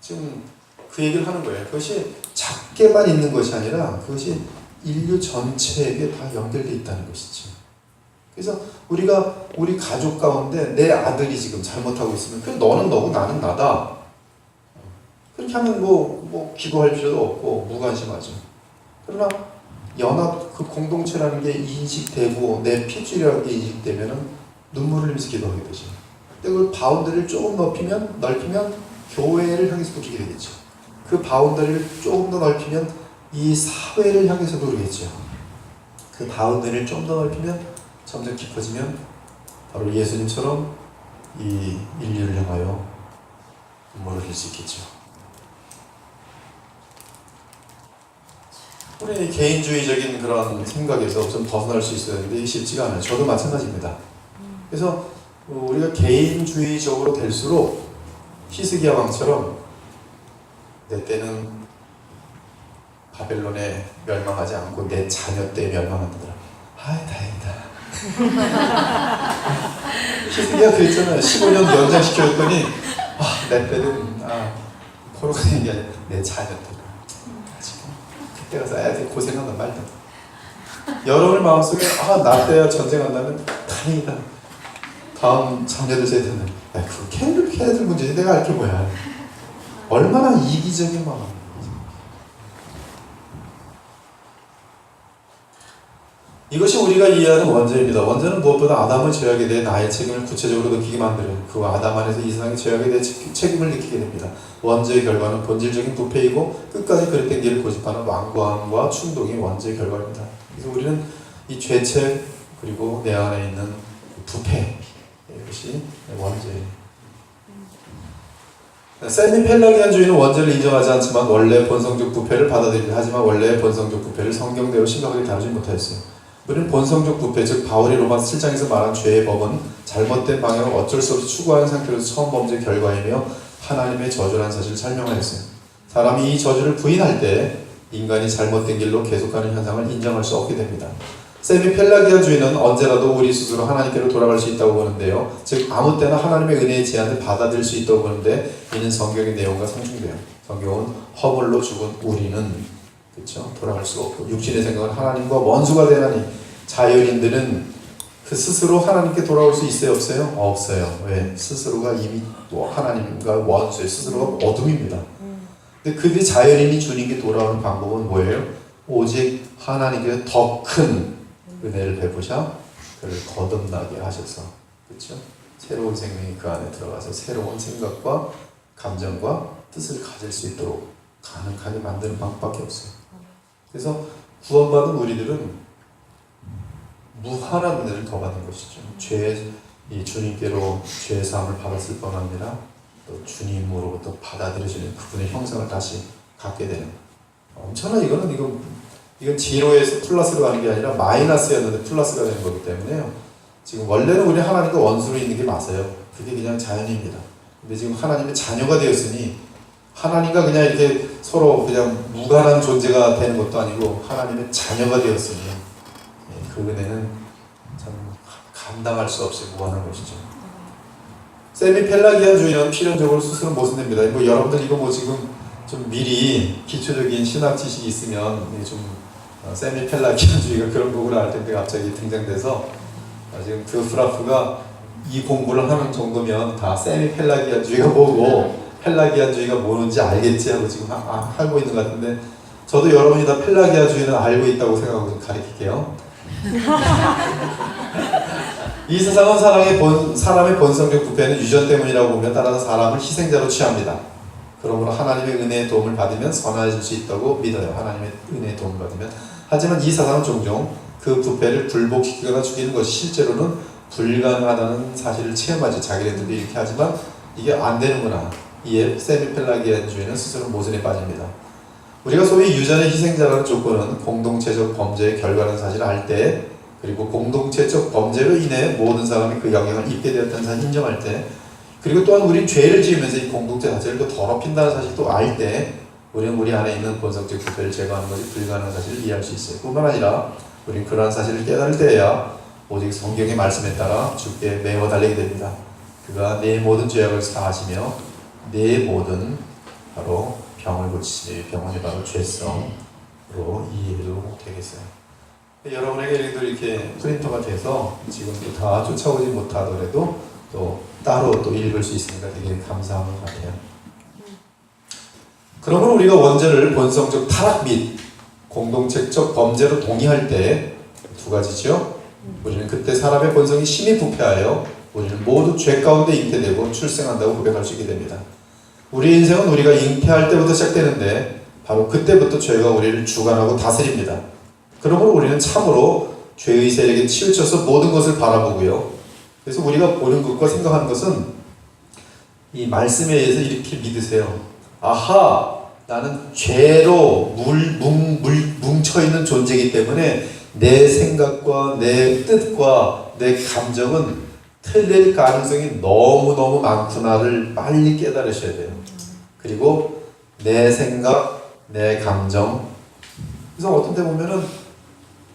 지금 그 얘기를 하는 거예요. 그것이 작게만 있는 것이 아니라 그것이 인류 전체에게 다 연결되어 있다는 것이죠. 그래서 우리가 우리 가족 가운데 내 아들이 지금 잘못하고 있으면 그래, 너는 너고 나는 나다. 그렇게 하면 뭐 기도할 필요도 없고 무관심하죠. 그러나 연합, 그 공동체라는 게 인식되고 내 핏줄이라는 게 인식되면은 눈물을 흘리면서 기도하게 되죠. 근데 그 바운더리를 조금 넓히면 교회를 향해서 그렇게 되겠죠. 그 바운더리를 조금 더 넓히면 이 사회를 향해서도 그러겠죠. 그 바운더리를 좀 더 넓히면 점점 깊어지면 바로 예수님처럼 이 인류를 향하여 눈물을 흘릴 수 있겠죠. 우리 개인주의적인 그런 생각에서 좀 벗어날 수 있어야 되는데 이게 쉽지가 않아요. 저도 마찬가지입니다. 그래서 우리가 개인주의적으로 될수록 히스기야 왕처럼 내 때는 바벨론에 멸망하지 않고 내 자녀 때 멸망한다더라. 아이 다행이다. 히스기야 그랬잖아요. 15년 연장시켜줬더니 내 때는 포로가 되는 게 아니라 내 자녀 때다. 그때 가서 애들 고생한다 말다. 여러분의 마음속에 나 때야 전쟁한다면 다행이다. 다음 자녀들 세대는 그 걔네들 문제지 내가 알 게 뭐야. 얼마나 이기적인 마음. 이것이 우리가 이해하는 원죄입니다. 원죄는 무엇보다 아담의 죄악에 대해 나의 책임을 구체적으로 느끼게 만드는 그 아담 안에서 이 세상의 죄악에 대해 책임을 느끼게 됩니다. 원죄의 결과는 본질적인 부패이고 끝까지 그릇된 길을 고집하는 완고함과 충동이 원죄의 결과입니다. 그래서 우리는 이 죄책 그리고 내 안에 있는 부패 이것이 원죄예요. 세미펠라기안주의는 원죄를 인정하지 않지만 원래 본성적 부패를 받아들입니다. 하지만 원래 본성적 부패를 성경대로 심각하게 다루지 못하였어요. 우리는 본성적 부패, 즉 바울이 로마서 7장에서 말한 죄의 법은 잘못된 방향을 어쩔 수 없이 추구하는 상태로서 처음 범죄의 결과이며 하나님의 저주라는 사실을 설명하였어요. 사람이 이 저주를 부인할 때 인간이 잘못된 길로 계속가는 현상을 인정할 수 없게 됩니다. 세미펠라기안주의는 언제라도 우리 스스로 하나님께로 돌아갈 수 있다고 보는데요. 즉 아무 때나 하나님의 은혜의 제안을 받아들일 수 있다고 보는데 이는 성경의 내용과 상충돼요. 성경은 허물로 죽은 우리는 그렇죠? 돌아갈 수가 없고 육신의 생각은 하나님과 원수가 되나니 자연인들은 그 스스로 하나님께 돌아올 수 있어요? 없어요? 없어요. 왜? 스스로가 이미 하나님과 원수의 스스로가 어둠입니다. 근데 그들이 자연인이 주님께 돌아오는 방법은 뭐예요? 오직 하나님께서 더 큰 은혜를 베푸셔 그를 거듭나게 하셔서 그렇죠? 새로운 생명이 그 안에 들어가서 새로운 생각과 감정과 뜻을 가질 수 있도록 가능하게 만드는 방법밖에 없어요. 그래서 구원받은 우리들은 무한한 은혜를 더 받는 것이죠. 이 주님께로 죄 사함을 받았을 뿐 아니라 또 주님으로부터 받아들여지는 그분의 형상을 다시 갖게 되는 엄청난 이건 제로에서 플러스로 가는 게 아니라 마이너스였는데 플러스가 되는 거기 때문에요. 지금 원래는 우리 하나님과 원수로 있는 게 맞아요. 그게 그냥 자연입니다. 근데 지금 하나님의 자녀가 되었으니 하나님과 그냥 이렇게 서로 그냥 무관한 존재가 되는 것도 아니고 하나님의 자녀가 되었으니 그 은혜는 참 감당할 수 없이 무한한 것이죠. 세미펠라기안주의는 필연적으로 스스로 모순됩니다. 여러분들 이거 지금 좀 미리 기초적인 신학 지식이 있으면 좀 세미펠라기안주의가 그런 부분을 알 텐데 갑자기 등장돼서 지금 그 프라프가 이 공부를 하는 정도면 다 세미펠라기안주의가 뭐고 펠라기안주의가 뭐는지 알겠지 하고 지금 알고 있는 것 같은데 저도 여러분이 다 펠라기안주의는 알고 있다고 생각하고 좀 가르칠게요. 이 세상은 사람의 본성적 부패는 유전 때문이라고 보면 따라서 사람을 희생자로 취합니다. 그러므로 하나님의 은혜의 도움을 받으면 선하여질 수 있다고 믿어요. 하나님의 은혜의 도움을 받으면. 하지만 이 사상은 종종 그 부패를 굴복시키거나 죽이는 것이 실제로는 불가능하다는 사실을 체험하죠. 자기네들도 이렇게 하지만 이게 안 되는구나. 이에 세미펠라기안주의는 스스로 모순에 빠집니다. 우리가 소위 유전의 희생자라는 조건은 공동체적 범죄의 결과라는 사실을 알 때 그리고 공동체적 범죄로 인해 모든 사람이 그 영향을 입게 되었다는 사실을 인정할 때 그리고 또한 우리는 죄를 지으면서 이 공동체 자체를 또 더럽힌다는 사실도 알 때 우리는 우리 안에 있는 본성적 부패를 제거하는 것이 불가능한 사실을 이해할 수 있어요. 뿐만 아니라 우리는 그러한 사실을 깨달을 때에야 오직 성경의 말씀에 따라 주께 매어 달리게 됩니다. 그가 내 모든 죄악을 사하시며 내 모든 바로 병을 고치시니 병원이 바로 죄성으로 이해도 되겠어요. 여러분에게 이렇게 프린터가 돼서 지금도 다 쫓아오지 못하더라도 또 따로 또 읽을 수 있으니까 되게 감사한 것 같아요. 그러면 우리가 원죄를 본성적 타락 및 공동체적 범죄로 동의할 때 두 가지죠. 우리는 그때 사람의 본성이 심히 부패하여 우리는 모두 죄 가운데 잉태되고 출생한다고 고백할 수 있게 됩니다. 우리 인생은 우리가 잉태할 때부터 시작되는데 바로 그때부터 죄가 우리를 주관하고 다스립니다. 그러므로 우리는 참으로 죄의 세력에 치우쳐서 모든 것을 바라보고요. 그래서 우리가 보는 것과 생각하는 것은 이 말씀에 의해서 이렇게 믿으세요. 아하! 나는 죄로 뭉쳐있는 존재이기 때문에 내 생각과 내 뜻과 내 감정은 틀릴 가능성이 너무너무 많구나를 빨리 깨달으셔야 돼요. 그리고 내 생각, 내 감정. 그래서 어떤 때 보면은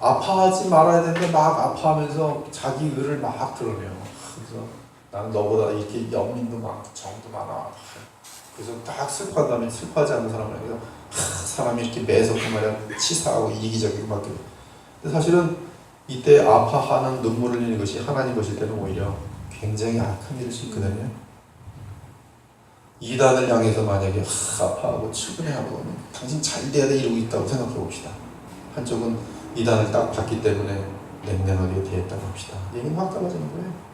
아파하지 말아야 되는데 막 아파하면서 자기 의를 막 드러내요. 그래서 나는 너보다 이렇게 연민도 많고 정도 많아. 그래서 딱 슬퍼한 다음에 슬퍼하지 않는 사람을 그래서 사람이 이렇게 매섭고 말이야 치사하고 이기적이고 막 그래. 근데 사실은 이때 아파하는 눈물을 흘리는 것이 하나님 보실 때는 오히려 굉장히 악한 일일 수 있거든요. 이단을 향해서 만약에 아파하고 출근해야 하고 당신 잘 돼야 돼 이러고 있다고 생각해 봅시다. 한쪽은 이단을 딱 받기 때문에 냉랭하게 대했다고 합시다. 얘기는 확 떨어지는 거예요.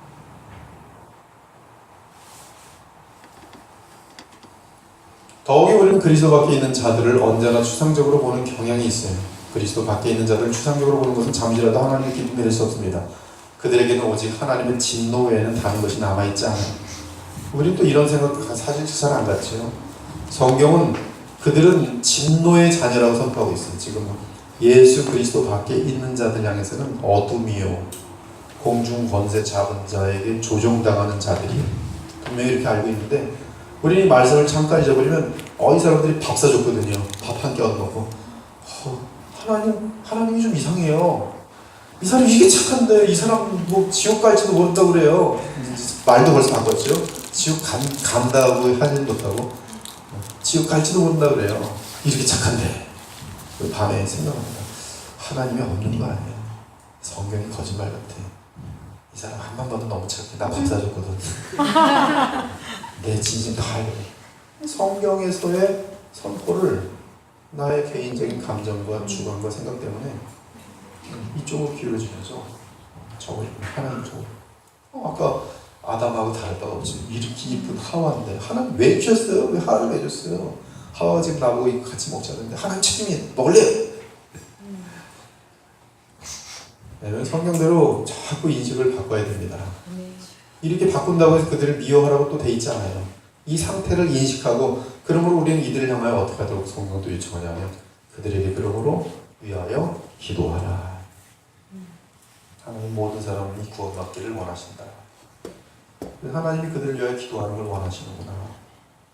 더욱이 우리는 그리스도 밖에 있는 자들을 언제나 추상적으로 보는 경향이 있어요. 그리스도 밖에 있는 자들을 추상적으로 보는 것은 잠시라도 하나님의 기쁨이 될 수 없습니다. 그들에게는 오직 하나님의 진노 외에는 다른 것이 남아있지 않아요. 우리 또 이런 생각 사실 잘 안 같죠. 성경은 그들은 진노의 자녀라고 선포하고 있어요. 지금 예수 그리스도 밖에 있는 자들 향해서는 어둠이요 공중 권세 잡은 자에게 조종당하는 자들이 분명히 이렇게 알고 있는데 우리 이 말씀을 잠깐 잊어버리면 이 사람들이 밥 사줬거든요. 밥 한 끼 얻어먹고 하나님이 좀 이상해요. 이 사람 이게 착한데 이 사람 뭐 지옥 갈지도 모른다고 그래요. 말도 벌써 바꿨죠. 지옥 간다고 하진 못하고 지옥 갈지도 모른다고 그래요. 이렇게 착한데 밤에 생각합니다. 하나님이 없는 거 아니에요. 성경이 거짓말 같아. 이 사람 한 번 봐도 너무 착해. 나 밥 사줬거든. 내 진심 다 알고. 성경에서의 선포를 나의 개인적인 감정과 주관과 생각 때문에 이쪽으로 기울어지면서 저걸 하나님 쪽으로. 아까 아담하고 다를 바가 없지. 이렇게 이쁜 하와인데 하나님 왜 주셨어요? 왜 하와를 왜 줬어요? 하와가 지금 나보고 같이 먹자는데 하나님 책임이 먹을래요? 네, 성경대로 자꾸 인식을 바꿔야 됩니다. 이렇게 바꾼다고 해서 그들을 미워하라고 또 돼 있지 않아요. 이 상태를 인식하고 그러므로 우리는 이들을 향하여 어떻게 하도록 성경도 요청하냐면 그들에게 그러므로 위하여 기도하라. 하나님 모든 사람이 구원받기를 원하신다. 하나님이 그들을 위하여 기도하는 걸 원하시는구나.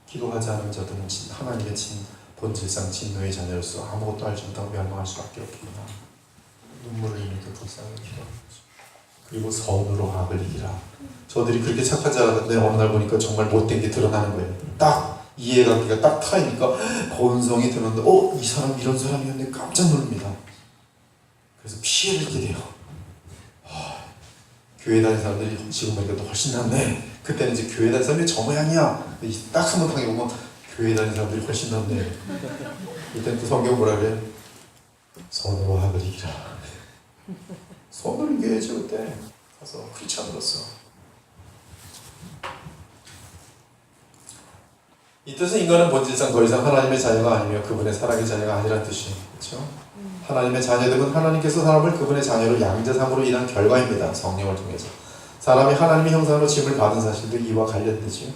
기도하지 않은 자들은 하나님의 본질상 진노의 자녀로서 아무것도 알지 못하고 멸망할 수밖에 없겠구나. 눈물을 흘리면서 불쌍히 기도하는 거죠. 그리고 선으로 악을 이기라. 저들이 그렇게 착한 줄 알았는데 어느 날 보니까 정말 못된 게 드러나는 거예요. 딱 이해가기가 딱 타이니까 본성이 드러났는데 이 사람 이런 사람이었네 깜짝 놀랍니다. 그래서 피해를 입게 돼요. 교회 다니는 사람들이 지금 보니까 훨씬 낫네. 그때는 이제 교회 다니는 사람들이 저 모양이야. 딱 한번 당해보면 교회 다니는 사람들이 훨씬 낫네. 이때는 또 성경 뭐라 그래요? 선으로 악을 이기라. 선으로 이겨야지 그때 가서 크리스찬으로서. 이 뜻은 인간은 본질상 더 이상 하나님의 자녀가 아니며 그분의 사랑의 자녀가 아니란 뜻이에요. 그렇죠? 하나님의 자녀됨은 하나님께서 사람을 그분의 자녀로 양자삼으로 인한 결과입니다. 성령을 통해서. 사람이 하나님의 형상으로 지음을 받은 사실도 이와 관련되지요.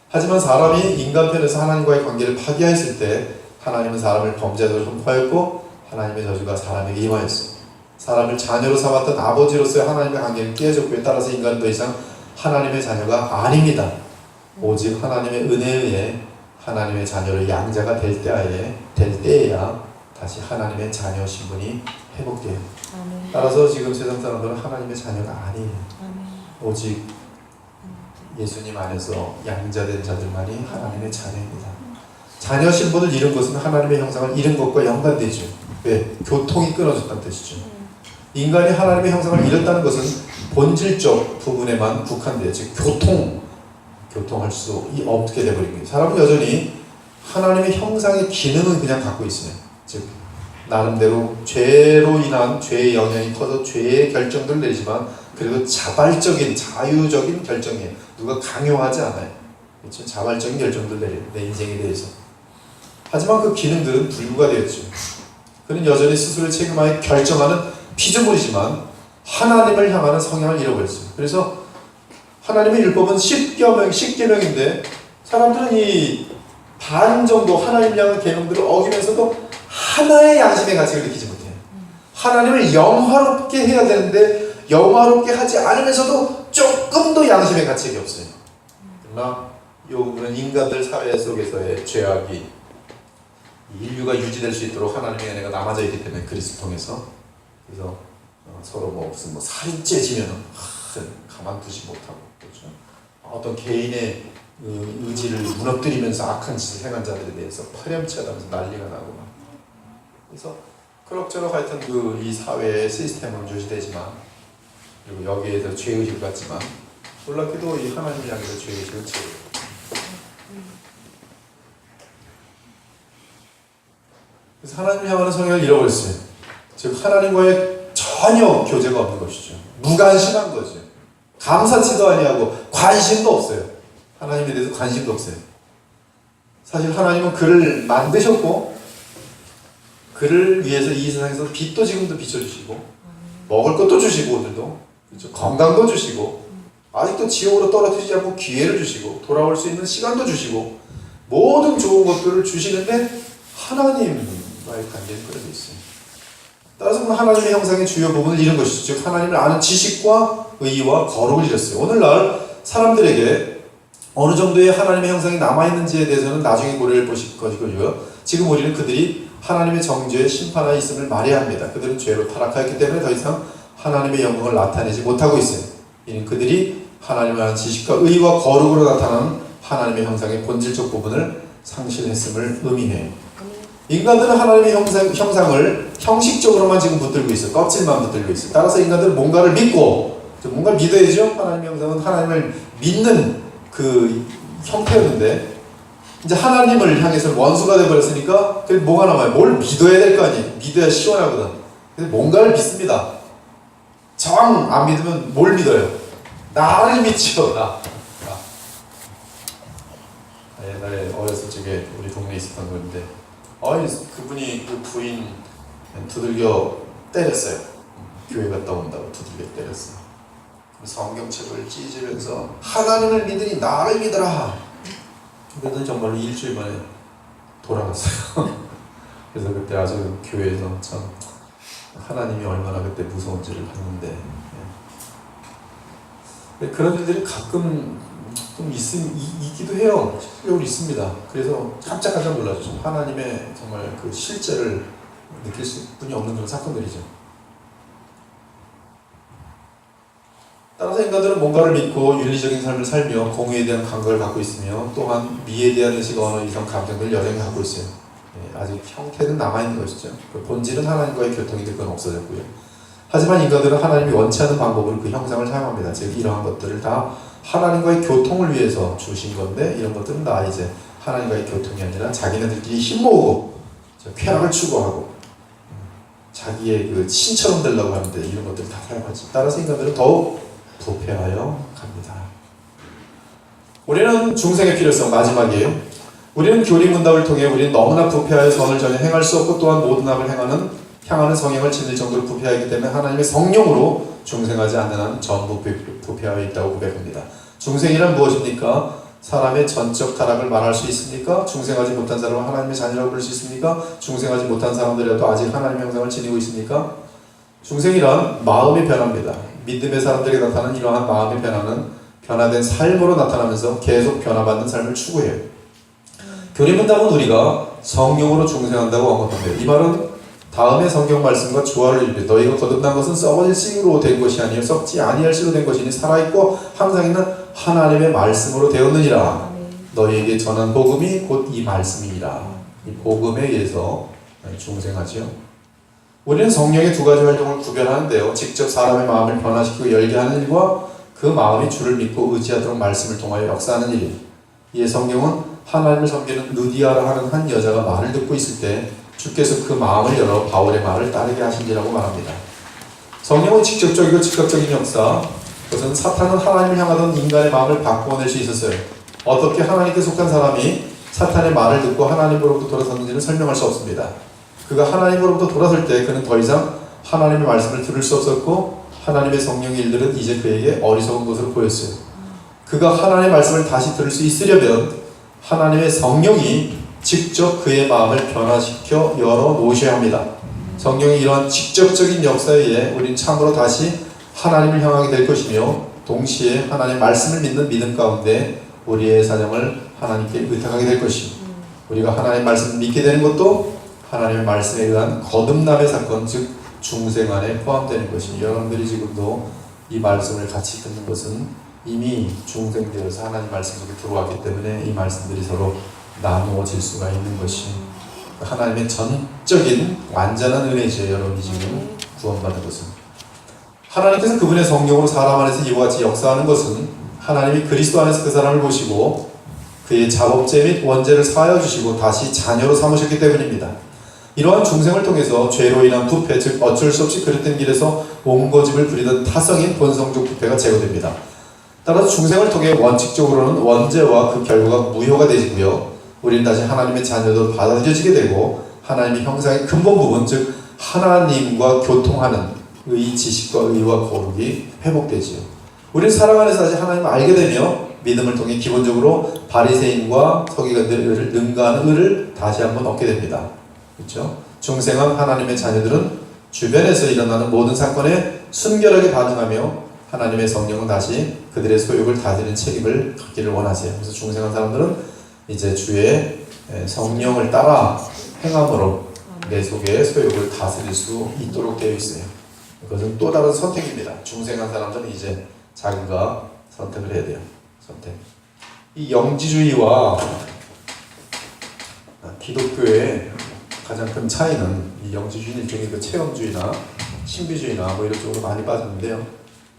하지만 사람이 인간편에서 하나님과의 관계를 파기하였을 때 하나님은 사람을 범죄자로 선포하였고 하나님의 저주가 사람에게 임하였어요. 사람을 자녀로 삼았던 아버지로서의 하나님의 관계를 깨졌고에 따라서 인간은 더 이상 하나님의 자녀가 아닙니다. 오직 하나님의 은혜에 의해 하나님의 자녀로 양자가 될 때에야 다시 하나님의 자녀 신분이 회복돼요. 따라서 지금 세상 사람들은 하나님의 자녀가 아니에요. 오직 예수님 안에서 양자된 자들만이 하나님의 자녀입니다. 자녀 신분을 잃은 것은 하나님의 형상을 잃은 것과 연관되죠. 왜? 교통이 끊어졌다는 뜻이죠. 인간이 하나님의 형상을 잃었다는 것은 본질적 부분에만 국한돼요. 즉 교통할 수 없게 돼버린 거예요. 사람은 여전히 하나님의 형상의 기능은 그냥 갖고 있어요. 즉 나름대로 죄로 인한 죄의 영향이 커서 죄의 결정들을 내리지만 그래도 자발적인 자유적인 결정이에요. 누가 강요하지 않아요. 그렇죠? 자발적인 결정들을 내려요. 내 인생에 대해서. 하지만 그 기능들은 불구가되었죠. 그는 여전히 스스로의 책임하에 결정하는 피조물이지만 하나님을 향하는 성향을 잃어버렸어요. 그래서 하나님의 율법은 10계명인데 사람들은 이 반 정도 하나님을 향한 계명들을 어기면서도 하나의 양심의 가치를 느끼지 못해요. 하나님을 영화롭게 해야 되는데 영화롭게 하지 않으면서도 조금도 양심의 가치가 없어요. 그러나 이 부분은 인간들 사회 속에서의 죄악이 인류가 유지될 수 있도록 하나님의 은혜가 남아져 있기 때문에 그리스도 통해서 그래서 서로 무슨 살인죄 지면은 가만두지 못하고 그렇죠. 어떤 개인의 의지를 무너뜨리면서 악한 짓을 행한 자들에 대해서 파렴치하다면서 난리가 나고 막. 그래서 그럭저럭 하여튼 이 사회의 시스템은 유지되지만 그리고 여기에 대해서 죄의식을 갖지만 놀랍게도 이 하나님을 향해서 죄의식은 채워요. 그래서 하나님을 향하는 성향을 잃어버렸어요. 즉 하나님과의 전혀 교제가 없는 것이죠. 무관심한 거죠. 감사치도 아니하고 관심도 없어요. 하나님에 대해서 관심도 없어요. 사실 하나님은 그를 만드셨고 그를 위해서 이 세상에서 빛도 지금도 비춰주시고 먹을 것도 주시고 오늘도 그렇죠? 건강도 주시고 아직도 지옥으로 떨어뜨리지 않고 기회를 주시고 돌아올 수 있는 시간도 주시고 모든 좋은 것들을 주시는데 하나님과의 관계는 끊어져 있어요. 따라서 하나님의 형상의 주요 부분을 잃은 것이죠. 즉 하나님을 아는 지식과 의와 거룩을 잃었어요. 오늘날 사람들에게 어느 정도의 하나님의 형상이 남아있는지에 대해서는 나중에 고려해 보실 것이고요. 지금 우리는 그들이 하나님의 정죄의 심판하에 있음을 말해야 합니다. 그들은 죄로 타락하였기 때문에 더 이상 하나님의 영광을 나타내지 못하고 있어요. 이는 그들이 하나님을 아는 지식과 의와 거룩으로 나타나는 하나님의 형상의 본질적 부분을 상실했음을 의미해요. 인간들은 하나님의 형상을 형식적으로만 지금 붙들고 있어요. 껍질만 붙들고 있어요. 따라서 인간들은 뭔가를 믿고 뭔가를 믿어야죠. 하나님의 형상은 하나님을 믿는 그 형태였는데 이제 하나님을 향해서 원수가 되어버렸으니까 뭐가 남아요? 뭘 믿어야 될 거 아니에요. 믿어야 시원하거든. 그래서 뭔가를 믿습니다. 정 안 믿으면 뭘 믿어요? 나를 믿죠. 나. 옛날에 어렸을 적에 우리 동네에 있었던 건데 그분이 그 부인 두들겨 때렸어요. 교회 갔다 온다고 두들겨 때렸어요. 성경책을 찢으면서 하나님을 믿으니 나를 믿어라. 그랬더니 정말로 일주일 만에 돌아갔어요. 그래서 그때 아주 교회에서 참 하나님이 얼마나 그때 무서운지를 봤는데 그런 일들이 가끔 좀 있기도 해요. 실제로 있습니다. 그래서 깜짝 놀라죠. 하나님의 정말 그 실제를 느낄 수뿐이 없는 그런 사건들이죠. 따라서 인간들은 뭔가를 믿고 윤리적인 삶을 살며 공의에 대한 감각을 갖고 있으며 또한 미에 대한 의식, 언어, 이성, 감정들 여전히 갖고 있어요. 아직 형태는 남아있는 것이죠. 그 본질은 하나님과의 교통인데 그건 없어졌고요. 하지만 인간들은 하나님이 원치 않는 방법으로 그 형상을 사용합니다. 즉 이러한 것들을 다 하나님과의 교통을 위해서 주신 건데 이런 것들은 다 이제 하나님과의 교통이 아니라 자기네들끼리 힘모으고 쾌락을 추구하고 자기의 그 신처럼 되려고 하는데 이런 것들을 다 사용하죠. 따라서 인간들은 더욱 부패하여 갑니다. 우리는 중생의 필요성 마지막이에요. 우리는 교리문답을 통해 우리는 너무나 부패하여 선을 전혀 행할 수 없고 또한 모든 악을 향하는 성향을 지닐 정도로 부패하기 때문에 하나님의 성령으로 중생하지 않는 한 전부 부패하여 있다고 고백합니다. 중생이란 무엇입니까? 사람의 전적 타락을 말할 수 있습니까? 중생하지 못한 사람을 하나님의 자녀라고 부를 수 있습니까? 중생하지 못한 사람들이라도 아직 하나님의 형상을 지니고 있습니까? 중생이란 마음의 변화입니다. 믿음의 사람들에게 나타나는 이러한 마음의 변화는 변화된 삶으로 나타나면서 계속 변화받는 삶을 추구해요. 교리문답은 우리가 성령으로 중생한다고 언급합니다. 이 말은 다음의 성경 말씀과 조화를 이루며 너희가 거듭난 것은 썩어질 씨로 된 것이 아니요 썩지 아니할 씨로 된 것이니 살아있고 항상 있는 하나님의 말씀으로 되었느니라. 너희에게 전한 복음이 곧 이 말씀이니라. 이 복음에 의해서 중생하죠. 우리는 성령의 두 가지 활동을 구별하는데요. 직접 사람의 마음을 변화시키고 열게 하는 일과 그 마음이 주를 믿고 의지하도록 말씀을 통하여 역사하는 일이에요. 이에 성령은 하나님을 섬기는 루디아라 하는 한 여자가 말을 듣고 있을 때 주께서 그 마음을 열어 바울의 말을 따르게 하신지라고 말합니다. 성령은 직접적이고 즉각적인 역사, 그것은 사탄은 하나님을 향하던 인간의 마음을 바꾸어낼 수 있었어요. 어떻게 하나님께 속한 사람이 사탄의 말을 듣고 하나님으로부터 돌아섰는지는 설명할 수 없습니다. 그가 하나님으로부터 돌아설 때 그는 더 이상 하나님의 말씀을 들을 수 없었고 하나님의 성령의 일들은 이제 그에게 어리석은 것으로 보였어요. 그가 하나님의 말씀을 다시 들을 수 있으려면 하나님의 성령이 직접 그의 마음을 변화시켜 열어 놓으셔야 합니다. 성령의 이러한 직접적인 역사에 의해 우리는 참으로 다시 하나님을 향하게 될 것이며 동시에 하나님의 말씀을 믿는 믿음 가운데 우리의 사정을 하나님께 의탁하게 될 것이고 우리가 하나님의 말씀을 믿게 되는 것도 하나님의 말씀에 의한 거듭남의 사건 즉 중생 안에 포함되는 것이니 여러분들이 지금도 이 말씀을 같이 듣는 것은 이미 중생되어서 하나님 말씀 속에 들어왔기 때문에 이 말씀들이 서로 나누어질 수가 있는 것이 하나님의 전적인 완전한 은혜죠. 여러분이 지금 구원받은 것은 하나님께서 그분의 성령으로 사람 안에서 이와 같이 역사하는 것은 하나님이 그리스도 안에서 그 사람을 보시고 그의 자법죄 및 원죄를 사하여 주시고 다시 자녀로 삼으셨기 때문입니다. 이러한 중생을 통해서 죄로 인한 부패 즉 어쩔 수 없이 그릇된 길에서 옹거집을 부리던 타성인 본성적 부패가 제거됩니다. 따라서 중생을 통해 원칙적으로는 원죄와 그 결과가 무효가 되지고요. 우리는 다시 하나님의 자녀도 받아들여지게 되고 하나님의 형상의 근본 부분 즉 하나님과 교통하는 의, 지식과 의와 거룩이 회복되지요. 우리는 사랑 안에서 다시 하나님을 알게 되며 믿음을 통해 기본적으로 바리새인과 서기관들을 능가하는 의를 다시 한번 얻게 됩니다. 그렇죠? 중생한 하나님의 자녀들은 주변에서 일어나는 모든 사건에 순결하게 반응하며 하나님의 성령은 다시 그들의 소욕을 다스리는 책임을 갖기를 원하세요. 그래서 중생한 사람들은 이제 주의 성령을 따라 행함으로 내 속의 소욕을 다스릴 수 있도록 되어 있어요. 그것은 또 다른 선택입니다. 중생한 사람들은 이제 자기가 선택을 해야 돼요. 선택. 이 영지주의와 기독교의 가장 큰 차이는 이 영지주의는 일종의 그 체험주의나 신비주의나 뭐 이런 쪽으로 많이 빠졌는데요.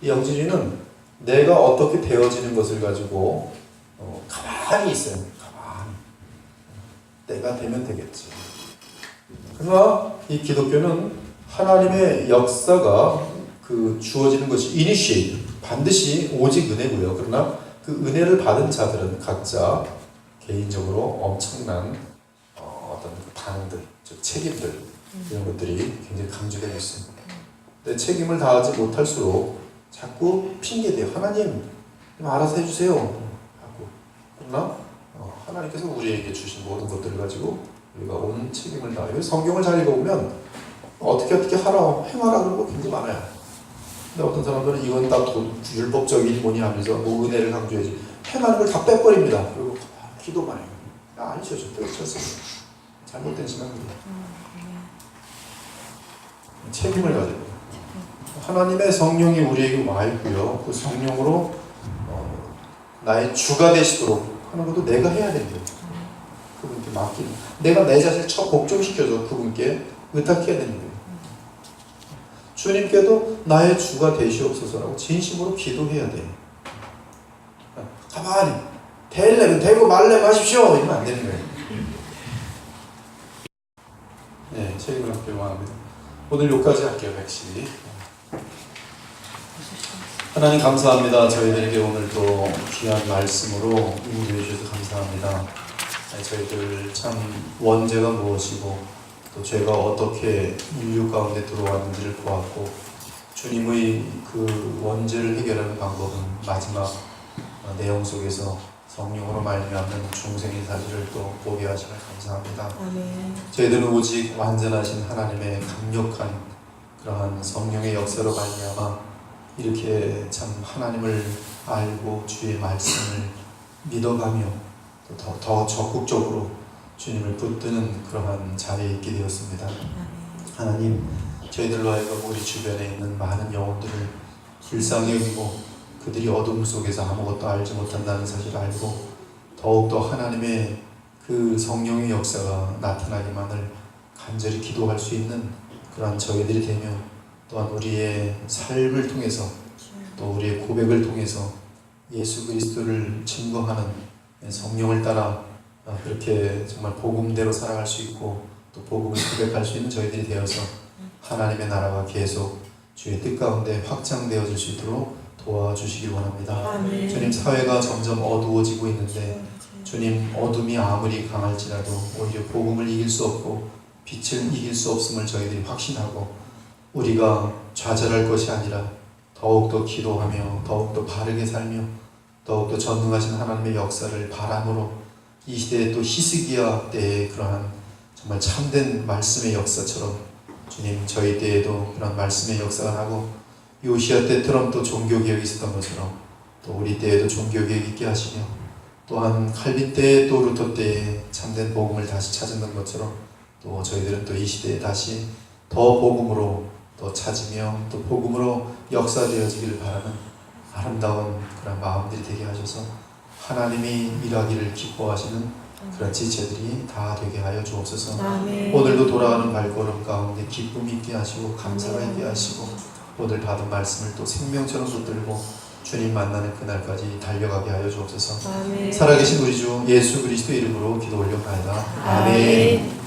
이 영지주의는 내가 어떻게 되어지는 것을 가지고 가만히 있어요. 가만히. 내가 되면 되겠지. 그러나 이 기독교는 하나님의 역사가 그 주어지는 것이 initiate 반드시 오직 은혜고요. 그러나 그 은혜를 받은 자들은 각자 개인적으로 엄청난 어떤 그 반응들, 즉 책임들 이런 것들이 굉장히 강조되어 있습니다. 근데 책임을 다하지 못할수록 자꾸 핑계대요. 하나님 알아서 해주세요 하고. 그러나 하나님께서 우리에게 주신 모든 것들을 가지고 우리가 온 책임을 다해요. 성경을 잘 읽어보면 어떻게 하라 행하라 그런 거 굉장히 많아요. 근데 어떤 사람들은 이건 다 율법적인 뭐니 하면서 뭐 은혜를 강조해야지 행하는 걸 다 빼버립니다. 그리고 기도만 해요. 아니죠. 절대 그렇습니다. 잘못된 신앙입니다. 책임을 가져야 돼요. 하나님의 성령이 우리에게 와 있고요. 그 성령으로 나의 주가 되시도록 하는 것도 내가 해야 되는 거예요. 그분께 맡기는. 내가 내 자신을 복종시켜줘 그분께 의탁해야 되는 거예요. 주님께도 나의 주가 되시옵소서라고 진심으로 기도해야 돼요. 가만히 되려면 되고 말려면 하십시오 이러면 안 되는 거예요. 네, 책임을 갖길 원합니다. 오늘 여기까지 할게요. 백시. 하나님 감사합니다. 저희들에게 오늘도 귀한 말씀으로 인도해 주셔서 감사합니다. 저희들 참 원죄가 무엇이고 또 죄가 어떻게 인류 가운데 들어왔는지를 보았고 주님의 그 원죄를 해결하는 방법은 마지막 내용 속에서 성령으로 말미암는 중생의 사실을 또 보게 하시면 감사합니다. 아멘. 저희들은 오직 완전하신 하나님의 강력한 그러한 성령의 역사로 말미암아 이렇게 참 하나님을 알고 주의 말씀을 믿어가며 또 더 적극적으로 주님을 붙드는 그러한 자리에 있게 되었습니다. 하나님, 저희들로 하여금 우리 주변에 있는 많은 영혼들을 불쌍히 여기고 그들이 어둠 속에서 아무것도 알지 못한다는 사실을 알고 더욱더 하나님의 그 성령의 역사가 나타나기만을 간절히 기도할 수 있는 그러한 저희들이 되며 또한 우리의 삶을 통해서 또 우리의 고백을 통해서 예수 그리스도를 증거하는 성령을 따라 그렇게 정말 복음대로 살아갈 수 있고 또 복음을 고백할 수 있는 저희들이 되어서 하나님의 나라가 계속 주의 뜻 가운데 확장되어질 수 있도록 도와주시기 원합니다. 아멘. 주님, 사회가 점점 어두워지고 있는데 주님, 어둠이 아무리 강할지라도 오히려 복음을 이길 수 없고 빛을 이길 수 없음을 저희들이 확신하고 우리가 좌절할 것이 아니라 더욱더 기도하며 더욱더 바르게 살며 더욱더 전능하신 하나님의 역사를 바람으로 이 시대에 또 히스기야 때의 그러한 정말 참된 말씀의 역사처럼 주님 저희 때에도 그런 말씀의 역사가 나고 요시야 때처럼 또 종교개혁이 있었던 것처럼 또 우리 때에도 종교개혁이 있게 하시며 또한 칼빈 때 또 루터 때에 참된 복음을 다시 찾는 것처럼 또 저희들은 또 이 시대에 다시 더 복음으로 또 찾으며 또 복음으로 역사되어지기를 바라는 아름다운 그런 마음들이 되게 하셔서 하나님이 일하기를 기뻐하시는 그런 지체들이 다 되게 하여 주옵소서. 아멘. 오늘도 돌아가는 발걸음 가운데 기쁨이 있게 하시고 감사가 있게 하시고 오늘 받은 말씀을 또 생명처럼 붙들고 주님 만나는 그날까지 달려가게 하여 주옵소서. 아멘. 살아계신 우리 주 예수 그리스도 이름으로 기도 올려옵나이다. 아멘.